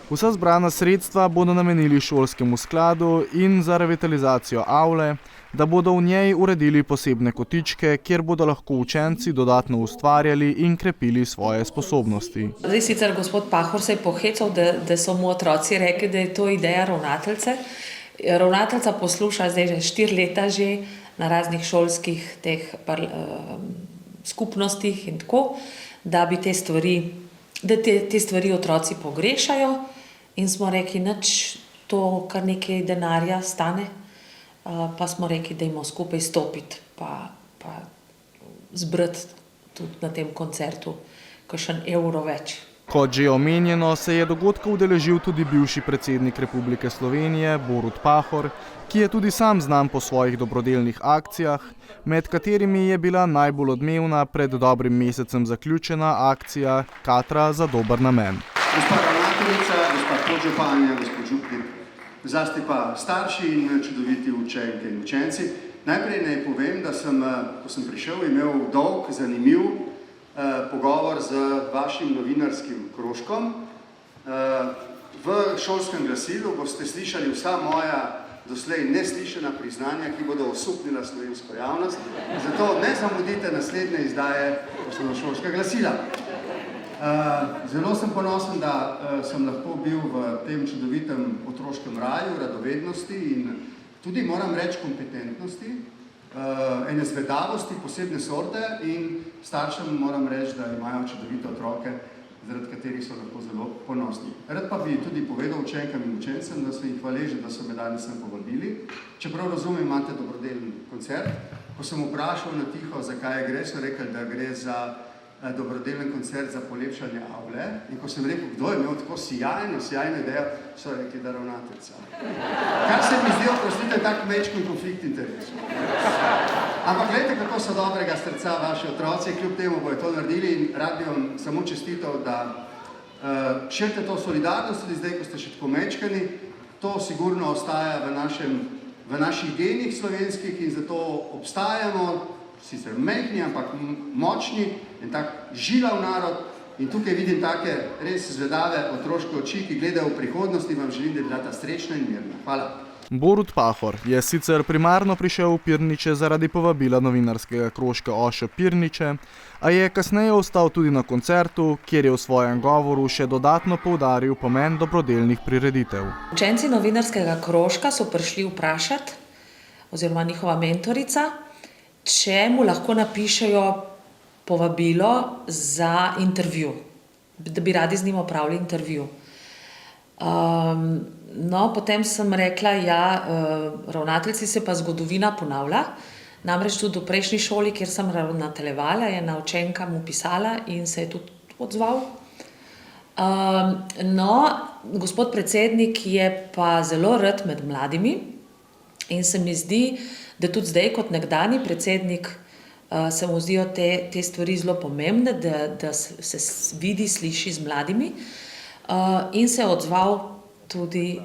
Vsa zbrana sredstva bodo namenili šolskemu skladu in za revitalizacijo avle, da bodo v njej uredili posebne kotičke, kjer bodo lahko učenci dodatno ustvarjali in krepili svoje sposobnosti. Zdaj sicer gospod Pahor se je pohecal, da so mu otroci rekli, da je to ideja ravnateljice. Ravnateljica posluša zdaj že 4 leta že na raznih šolskih teh skupnostih in tako, da bi te stvari otroci pogrešajo. In smo rekli, nič to kar nekaj denarja stane, pa smo rekli, da imamo skupaj stopiti, pa zbrati tudi na tem koncertu kakšen evro več. Kot že omenjeno, se je dogodka udeležil tudi bivši predsednik Republike Slovenije Borut Pahor, ki je tudi sam znan po svojih dobrodelnih akcijah, med katerimi je bila najbolj odmevna pred dobrim mesecem zaključena akcija Katra za dober namen. Gospod podžupanja, gospod župnik, zlasti pa starši in čudoviti učenke in učenci. Najprej naj povem, da sem, ko sem prišel, imel dolg, zanimiv pogovor z vašim novinarskim krožkom. V šolskem glasilu boste slišali vsa moja doslej neslišana priznanja, ki bodo osupnila slovensko javnost. Zato ne zamudite naslednje izdaje osnovnošolskega glasila. Zelo sem ponosen, da sem lahko bil v tem čudovitem otroškem raju, radovednosti in tudi, moram reči, kompetentnosti, ene zvedavosti, posebne sorte in staršem moram reči, da imajo čudovite otroke, zaradi katerih so lahko zelo ponosni. Rad pa bi tudi povedal učenkam in učencem, da sem jih hvaležen, da so me danes sem povabili. Čeprav razumem, imate dobrodelen koncert. Ko sem vprašal na tiho, zakaj gre, so rekli, da gre za dobrodelen koncert za polepšanje avle. In ko sem rekel, kdo je imel tako sjajno idejo, so rekli, da ravnateljica. Kar se mi zdi, oprostite, tak mečki konflikt interesov. Ampak gledajte, kako so dobrega srca vaši otroci, kljub temu bojo to naredili in rad bi vam samo čestitev, da širite to solidarnost tudi zdaj, ko ste še tako mečkani. To sigurno ostaja v naših genih slovenskih in zato obstajamo, sicer mehni, ampak močni in tak žilav narod. In tukaj vidim take res zvedave otroške oči, ki gledajo v prihodnosti in vam želim, da je bila ta srečna in mirna. Hvala. Borut Pahor je sicer primarno prišel v Pirniče zaradi povabila novinarskega krožka Ošo Pirniče, a je kasneje ostal tudi na koncertu, kjer je v svojem govoru še dodatno poudaril pomen dobrodelnih prireditev. Učenci novinarskega krožka so prišli vprašati, oziroma njihova mentorica, če mu lahko napišejo povabilo za intervju, da bi radi z njim opravili intervju. No, potem sem rekla, ja, ravnateljici se pa zgodovina ponavlja, namreč tudi v prejšnji šoli, kjer sem ravnateljevala, je ena učenka mu pisala in se je tudi odzval. No, gospod predsednik je pa zelo rad med mladimi in se mi zdi, da tudi zdaj kot nekdanji predsednik se mu zdijo te stvari zelo pomembne, da se vidi, sliši z mladimi in se je odzval tudi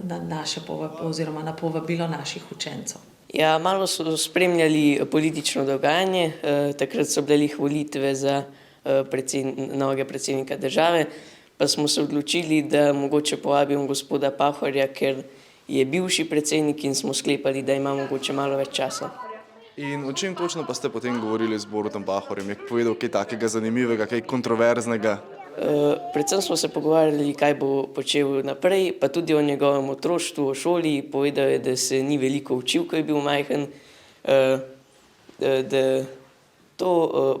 na naše oziroma na povabilo naših učencev. Ja, malo so spremljali politično dogajanje, takrat so bile volitve za novega predsednika države, pa smo se odločili, da mogoče povabimo gospoda Pahorja, ker je bivši predsednik in smo sklepali, da ima mogoče malo več časa. In o čem točno pa ste potem govorili z Borutom Pahorjem? Je povedal kaj takega zanimivega, kaj kontroverznega? Predvsem smo se pogovarjali, kaj bo počel naprej, pa tudi o njegovem otroštvu, o šoli. Povedal je, da se ni veliko učil, ko je bil majhen,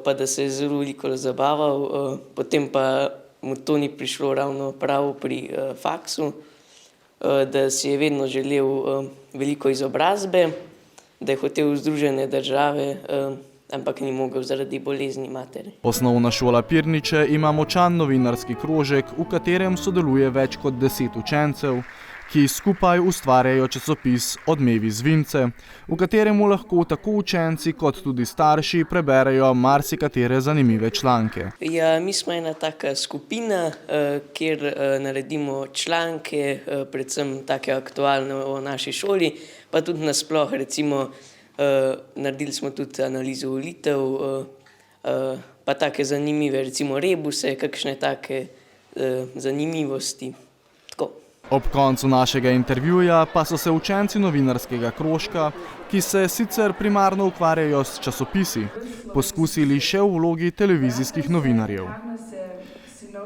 pa da se je zelo veliko zabaval, potem pa mu to ni prišlo ravno prav pri faksu, da si je vedno želel veliko izobrazbe, da je hotel v Združene države, ampak ni mogel zaradi bolezni matere. Osnovna šola Pirniče ima močan novinarski krožek, v katerem sodeluje več kot 10 učencev, ki skupaj ustvarjajo časopis Odmevi zvince, v kateremu lahko tako učenci kot tudi starši preberejo marsikatere zanimive članke. Ja, mi smo ena taka skupina, kjer naredimo članke, predvsem take aktualne o naši šoli, pa tudi nasploh, recimo, naredili smo tudi analizo volitev, pa take zanimive, recimo rebuse, kakšne take zanimivosti. Ob koncu našega intervjuja pa so se učenci novinarskega krožka, ki se sicer primarno ukvarjajo s časopisi, poskusili še v vlogi televizijskih novinarjev.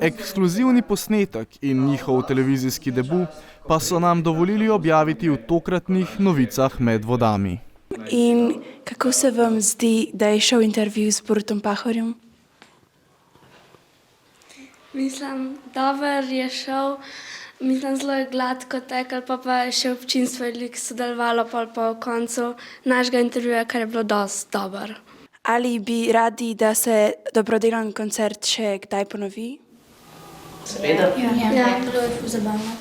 Ekskluzivni posnetek in njihov televizijski debu pa so nam dovolili objaviti v tokratnih Novicah med vodami. In kako se vam zdi, da je šel intervju s Borutom Pahorjem? Mislim, dober je šel. Mislim, zelo je gladko tekel, pa je še občinstvo veliko sodelovalo pa v koncu našega intervjuja, kar je bilo dosti dobro. Ali bi radi, da se dobrodelen koncert še kdaj ponovi? Seveda. Ja, bilo je ful zabavno.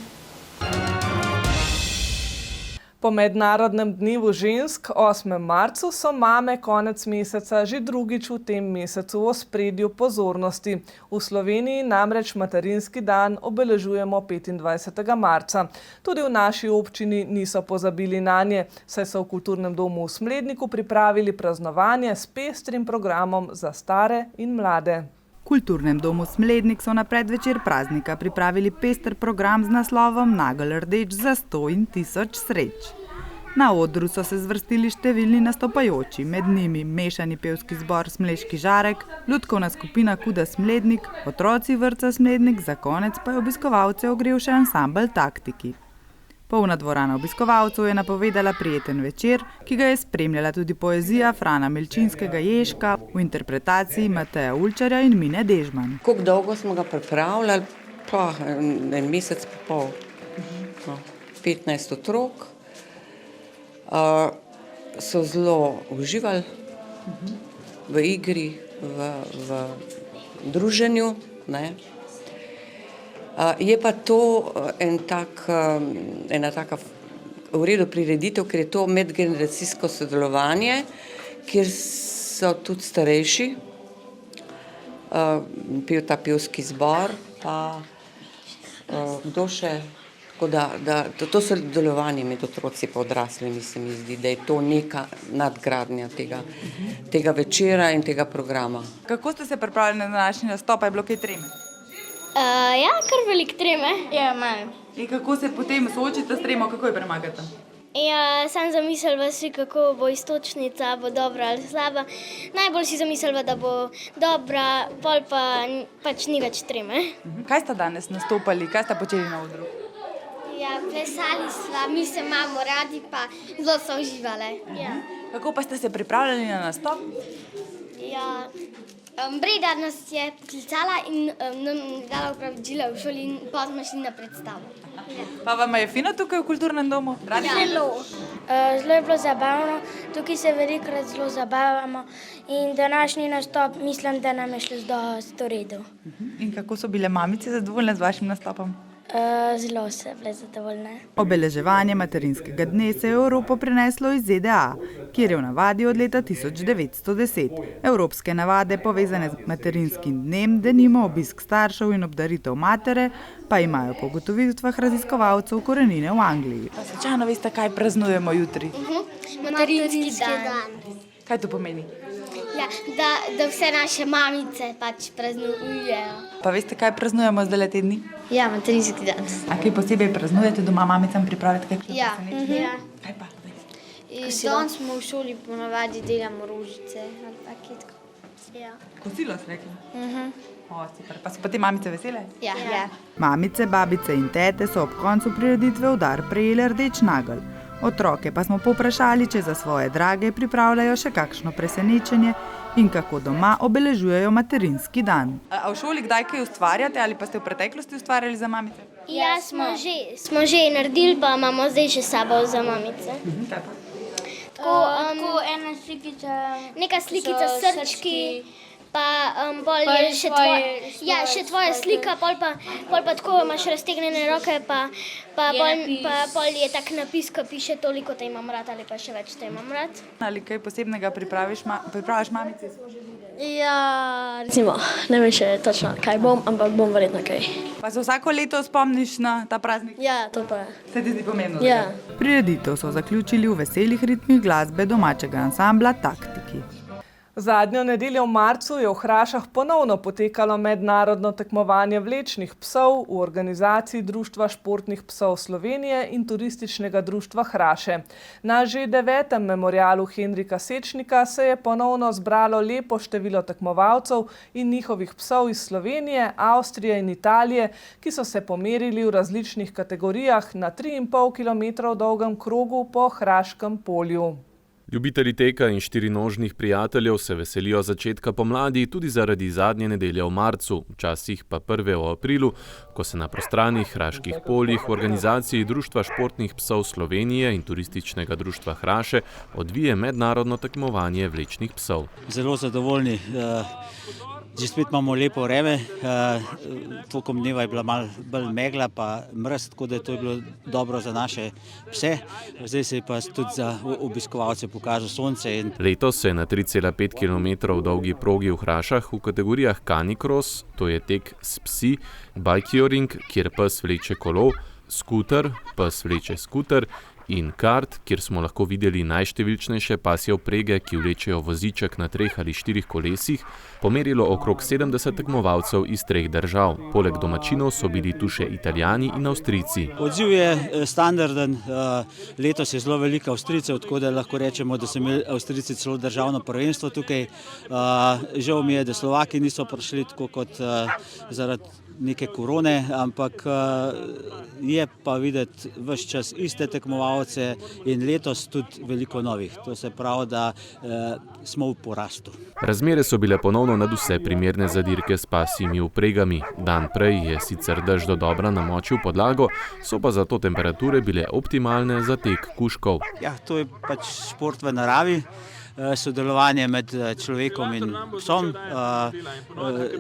Po mednarodnem dnevu žensk 8. marcu so mame konec meseca že drugič v tem mesecu v ospredju pozornosti. V Sloveniji namreč materinski dan obeležujemo 25. marca. Tudi v naši občini niso pozabili nanje, saj so v Kulturnem domu v Smledniku pripravili praznovanje s pestrim programom za stare in mlade. V Kulturnem domu Smlednik so na predvečer praznika pripravili pester program z naslovom Nagelj rdeč za 100 in 1000 sreč. Na odru so se zvrstili številni nastopajoči, med njimi mešani pevski zbor Smleški žarek, lutkovna skupina Kuda Smlednik, otroci vrtca Smlednik, za konec pa je obiskovalce ogrel še ansambel Taktiki. Polna dvorana obiskovalcev je napovedala prijeten večer, ki ga je spremljala tudi poezija Frana Milčinskega Ježka v interpretaciji Mateja Ulčarja in Mine Dežman. Kako dolgo smo ga pripravljali? Pa en mesec pa pol. 15 otrok. So zelo uživali v igri, v druženju. Ne. Je pa to ena taka v redu prireditev, ker je to medgeneracijsko sodelovanje, kjer so tudi starejši, pel ta pevski zbor, pa kdo še. Tako da to sodelovanje med otroci pa odraslimi se mi zdi, da je to neka nadgradnja tega večera in tega programa. Kako ste se pripravili na današnji nastop, je bilo kaj treme? Ja, kar veliko treme. Ja, malo. In kako se potem soočite s tremo, kako jo premagate? Ja, sam zamislila si, kako bo iztočnica, bo dobra ali slaba. Najbolj si zamislila, da bo dobra, pol pa pač ni več treme. Kaj ste danes nastopali, kaj ste počeli na odru? Ja, plesali sva, mi se imamo radi, pa zelo so uživale. Ja. Kako pa ste se pripravljali na nastop? Ja, Breda nas je poklicala in nam dala opravičila v šoli in pa smo šli na predstavo. Ja. Pa vam je fino tukaj v kulturnem domu? Radi? Ja. Zelo je bilo zabavno, tukaj se velikokrat zelo zabavamo in današnji nastop mislim, da nam je šlo dosti v redu. In kako so bile mamice zadovoljne z vašim nastopom? Zelo so bile zadovoljne. Obeleževanje materinskega dne se je v Evropo prineslo iz ZDA, kjer je v navadi od leta 1910. Evropske navade povezane z materinskim dnem, denimo obisk staršev in obdaritev matere, pa imajo po ugotovitvah raziskovalcev korenine v Angliji. Pa slučajno veste, kaj praznujemo jutri? Materinski dan. Kaj to pomeni? Ja, da vse naše mamice pač praznujejo. Pa veste, kaj praznujemo zdaj te dni? Ja, materinski dan. A kaj posebej praznujete doma mamicam pripraviti kaj Ja. Kaj pa? Danes smo v šoli ponavadi delamo rožice ali pa kitko. Ja. Kosilo ste rekli? Super. Pa so pa te mamice vesele? Ja. Mamice, babice in tete so ob koncu prireditve v dar prejele rdeč nagelj. Otroke pa smo povprašali, če za svoje drage pripravljajo še kakšno presenečenje in kako doma obeležujejo materinski dan. A v šoli kdaj kaj ustvarjate ali pa ste v preteklosti ustvarjali za mamice? Ja, smo že naredili, pa imamo zdaj še sabo za mamice. Tako ena slikica. Neka slikica srčki, pa pol je še tvoja, ja, še tvoja slika, pol pa tako imaš raztegnjene roke, pa pol je tak napis, ko piše toliko te imam rad ali pa še več te imam rad. Ali kaj posebnega pripraviš mamici? Ja, recimo, ne vem še točno, kaj bom, ampak bom verjetno kaj. Pa se vsako leto spomniš na ta praznik? Ja, to pa je. Se ti zdi pomembno? Ja. Prireditev so zaključili v veselih ritmih glasbe domačega ansambla Taktiki. Zadnjo nedeljo v marcu je v Hrašah ponovno potekalo mednarodno tekmovanje vlečnih psov v organizaciji Društva športnih psov Slovenije in Turističnega društva Hraše. Na že 9. memorialu Henrika Sečnika se je ponovno zbralo lepo število tekmovalcev in njihovih psov iz Slovenije, Avstrije in Italije, ki so se pomerili v različnih kategorijah na 3,5 km dolgem krogu po Hraškem polju. Ljubitelji teka in štirinožnih prijateljev se veselijo začetka pomladi tudi zaradi zadnje nedelje v marcu, včasih pa prve v aprilu, ko se na prostranih hraških poljih v organizaciji Društva športnih psov Slovenije in Turističnega društva Hraše odvije mednarodno tekmovanje vlečnih psov. Zelo zadovoljni. Že spet imamo lepo vreme, tokom dneva je bila malo bolj megla pa mraz, tako da to je bilo dobro za naše pse. Zdaj se je pa tudi za obiskovalce pokazalo sonce. Letos se je na 3,5 km dolgi progi v Hrašah v kategorijah Canicross, to je tek s psi, bikejoring, kjer pes vleče kolo, skuter, pes vleče skuter in kart, kjer smo lahko videli najštevilčnejše pasje vprege, ki vlečejo voziček na 3 ali 4 kolesih, pomerilo okrog 70 tekmovalcev iz 3 držav. Poleg domačinov so bili tu še Italijani in Avstrijci. Odziv je standarden, letos je zelo veliko Avstrijcev, tako da lahko rečemo, da so imeli Avstrijci celo državno prvenstvo tukaj. Žal mi je, da Slovaki niso prišli tako kot zaradi neke korone, ampak je pa videti ves čas iste tekmovalce in letos tudi veliko novih. To se pravi, da smo v porastu. Razmere so bile ponovno nadvse primerne za dirke s pasjimi vpregami. Dan prej je sicer dež dodobra namočil podlago, so pa zato temperature bile optimalne za tek kužkov. Ja, to je pač šport v naravi. Sodelovanje med človekom in psom.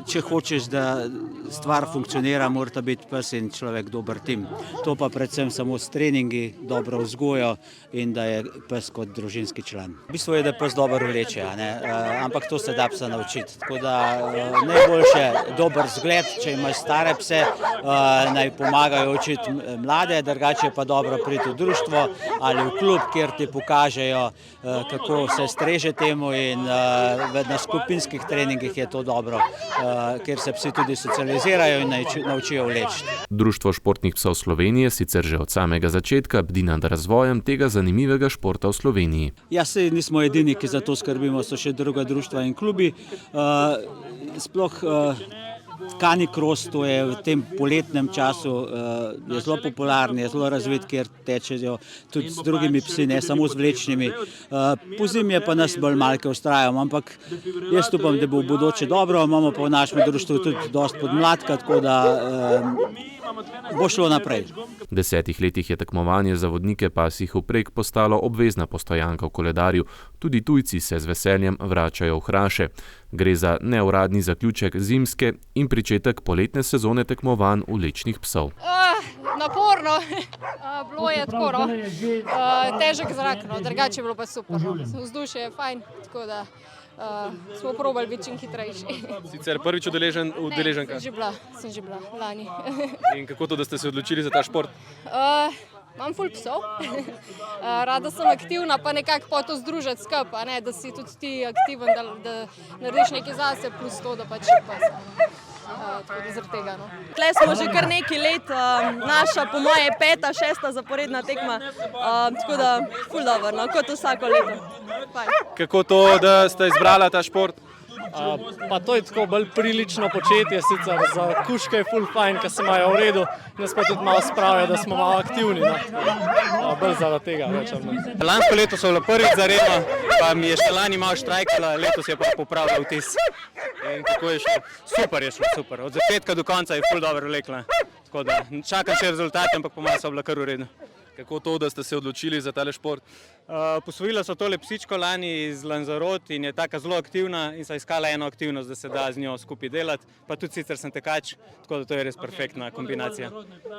Če hočeš, da stvar funkcionira, mora biti pes in človek dober tim. To pa predvsem samo s treningi, dobro vzgojo in da je pes kot družinski član. V bistvu je, da pes dobro vleče, ampak to se da psa naučiti. Tako da najboljše dober zgled, če imaš stare pse, naj pomagajo učiti mlade, drugače pa dobro priti v društvo ali v klub, kjer ti pokažejo, kako se streže temu in na skupinskih treningih je to dobro, ker se psi tudi socializirajo in naučijo vleči. Društvo športnih psov Slovenije sicer že od samega začetka bdi nad razvojem tega zanimivega športa v Sloveniji. Ja, saj nismo edini, ki za to skrbimo, so še druga društva in klubi. Sploh Canicross, to je v tem poletnem času, je zelo popularen, je zelo razvit, kjer tečejo tudi z drugimi psi, ne samo z vlečnimi. Pozimi je pa nas bolj malke ustrajamo, ampak jaz upam, da bo v bodoče dobro. Imamo pa v našem društvu tudi dosti podmladka, tako da bo šlo naprej. V 10 letih je tekmovanje za vodnike pasjih vpreg postalo obvezna postojanka v koledarju. Tudi tujci se z veseljem vračajo v Hraše. Gre za neuradni zaključek zimske in pričetek poletne sezone tekmovanj vlečnih psov. Naporno, bilo je tako, težek zrak, drugače je bilo pa super. Vzdušje je fajn, tako da smo probali biti čim hitrejši. Sicer prvič udeleženka? Sem že bila lani. In kako to, da ste se odločili za ta šport? Imam ful psov, rada sem aktivna, pa nekako pa to združiti skupaj, da si tudi ti aktiven, da narediš nekaj zase, plus to, da pač pas. Tako da zaradi tega. Tle smo že kar nekaj let, naša po moje 5., 6. zaporedna tekma, tako da ful dobro, kot vsako leto. Kako to, da ste izbrala ta šport? Pa to je tako bolj prilično početje, sicer za kužke je ful fajn, ker se imajo v redu, nas pa tudi malo spravijo, da smo malo aktivni, bolj zaradi tega. Lansko leto so bila prvič zaredno, pa mi je še lani malo štrajkala, letos je pa popravila vtis. In kako je šlo? Super je šlo, super. Od začetka do konca je ful dobro vlekla, tako da čakam še rezultate, ampak po mojem so bila kar v redu. Kako to, da ste se odločili za tale šport? Posvojila so tole psičko lani iz Lanzarote in je taka zelo aktivna in so iskala eno aktivnost, da se da z njo skupaj delati, pa tudi sicer sem tekač, tako da to je res perfektna kombinacija.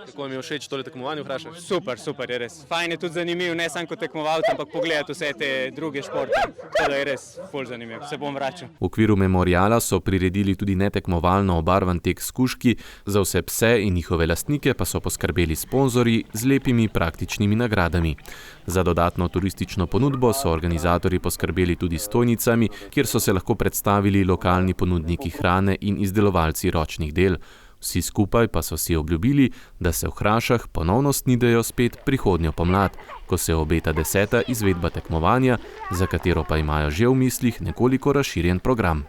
Kako mi je všeč tole tekmovanje v Hrašah? Super, super je res. Fajn je tudi zanimiv, ne samo kot tekmovalec, ampak pogledati vse te druge športe, tako da je res ful zanimiv, se bom vračal. V okviru memoriala so priredili tudi netekmovalno obarvan tek s kužki, za vse pse in njihove lastnike pa so poskrbeli sponzorji z lepimi praktičnimi nagradami. Za dodatno turistično ponudbo so organizatorji poskrbeli tudi s stojnicami, kjer so se lahko predstavili lokalni ponudniki hrane in izdelovalci ročnih del. Vsi skupaj pa so si obljubili, da se v Hrašah ponovno snidejo spet prihodnjo pomlad, ko se obeta 10. izvedba tekmovanja, za katero pa imajo že v mislih nekoliko razširjen program.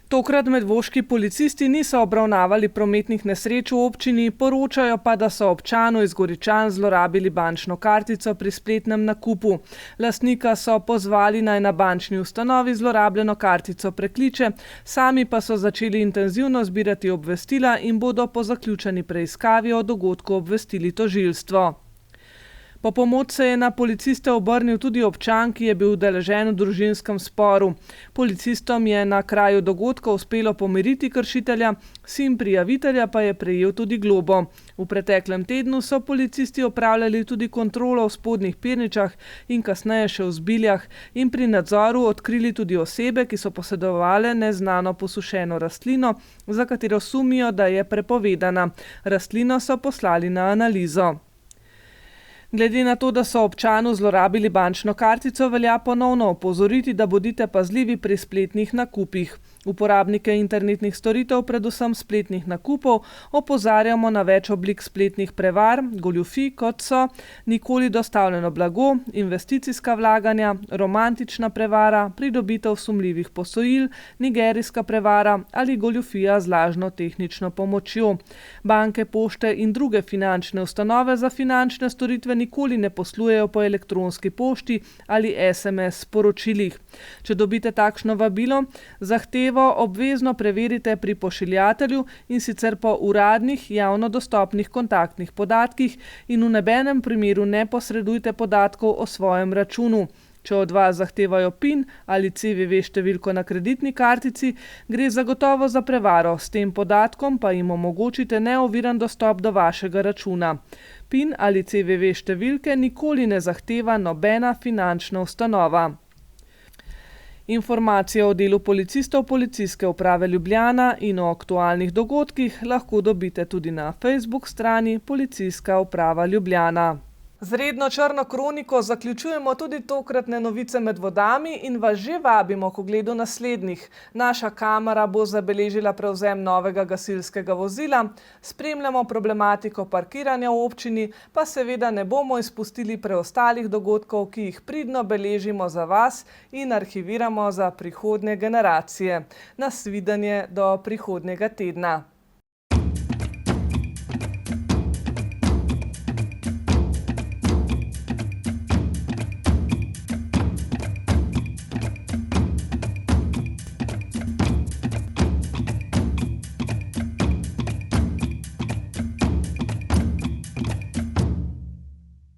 Tokrat medvoški policisti niso obravnavali prometnih nesreč v občini, poročajo pa, da so občanu iz Goričan zlorabili bančno kartico pri spletnem nakupu. Lastnika so pozvali, naj na bančni ustanovi zlorabljeno kartico prekliče, sami pa so začeli intenzivno zbirati obvestila in bodo po zaključeni preiskavi o dogodku obvestili tožilstvo. Po pomoč se je na policiste obrnil tudi občan, ki je bil udeležen v družinskem sporu. Policistom je na kraju dogodka uspelo pomiriti kršitelja, sin prijavitelja pa je prejel tudi globo. V preteklem tednu so policisti opravljali tudi kontrolo v Spodnjih Pirničah in kasneje še v Zbiljah in pri nadzoru odkrili tudi osebe, ki so posedovale neznano posušeno rastlino, za katero sumijo, da je prepovedana. Rastlino so poslali na analizo. Glede na to, da so občanu zlorabili bančno kartico, velja ponovno opozoriti, da bodite pazljivi pri spletnih nakupih. Uporabnike internetnih storitev, predvsem spletnih nakupov, opozarjamo na več oblik spletnih prevar, goljufij, kot so nikoli dostavljeno blago, investicijska vlaganja, romantična prevara, pridobitev sumljivih posojil, nigerijska prevara ali goljufija z lažno tehnično pomočjo. Banke, pošte in druge finančne ustanove za finančne storitve nikoli ne poslujejo po elektronski pošti ali SMS sporočilih. Če dobite takšno vabilo, zahtevo obvezno preverite pri pošiljatelju in sicer po uradnih javno dostopnih kontaktnih podatkih in v nobenem primeru ne posredujte podatkov o svojem računu. Če od vas zahtevajo PIN ali CVV številko na kreditni kartici, gre zagotovo za prevaro, s tem podatkom pa jim omogočite neoviran dostop do vašega računa. PIN ali CVV številke nikoli ne zahteva nobena finančna ustanova. Informacije o delu policistov Policijske uprave Ljubljana in o aktualnih dogodkih lahko dobite tudi na Facebook strani Policijska uprava Ljubljana. Z redno črno kroniko zaključujemo tudi tokratne novice med vodami in vas že vabimo k ogledu naslednjih. Naša kamera bo zabeležila prevzem novega gasilskega vozila, spremljamo problematiko parkiranja v občini, pa seveda ne bomo izpustili preostalih dogodkov, ki jih pridno beležimo za vas in arhiviramo za prihodnje generacije. Nasvidenje do prihodnjega tedna.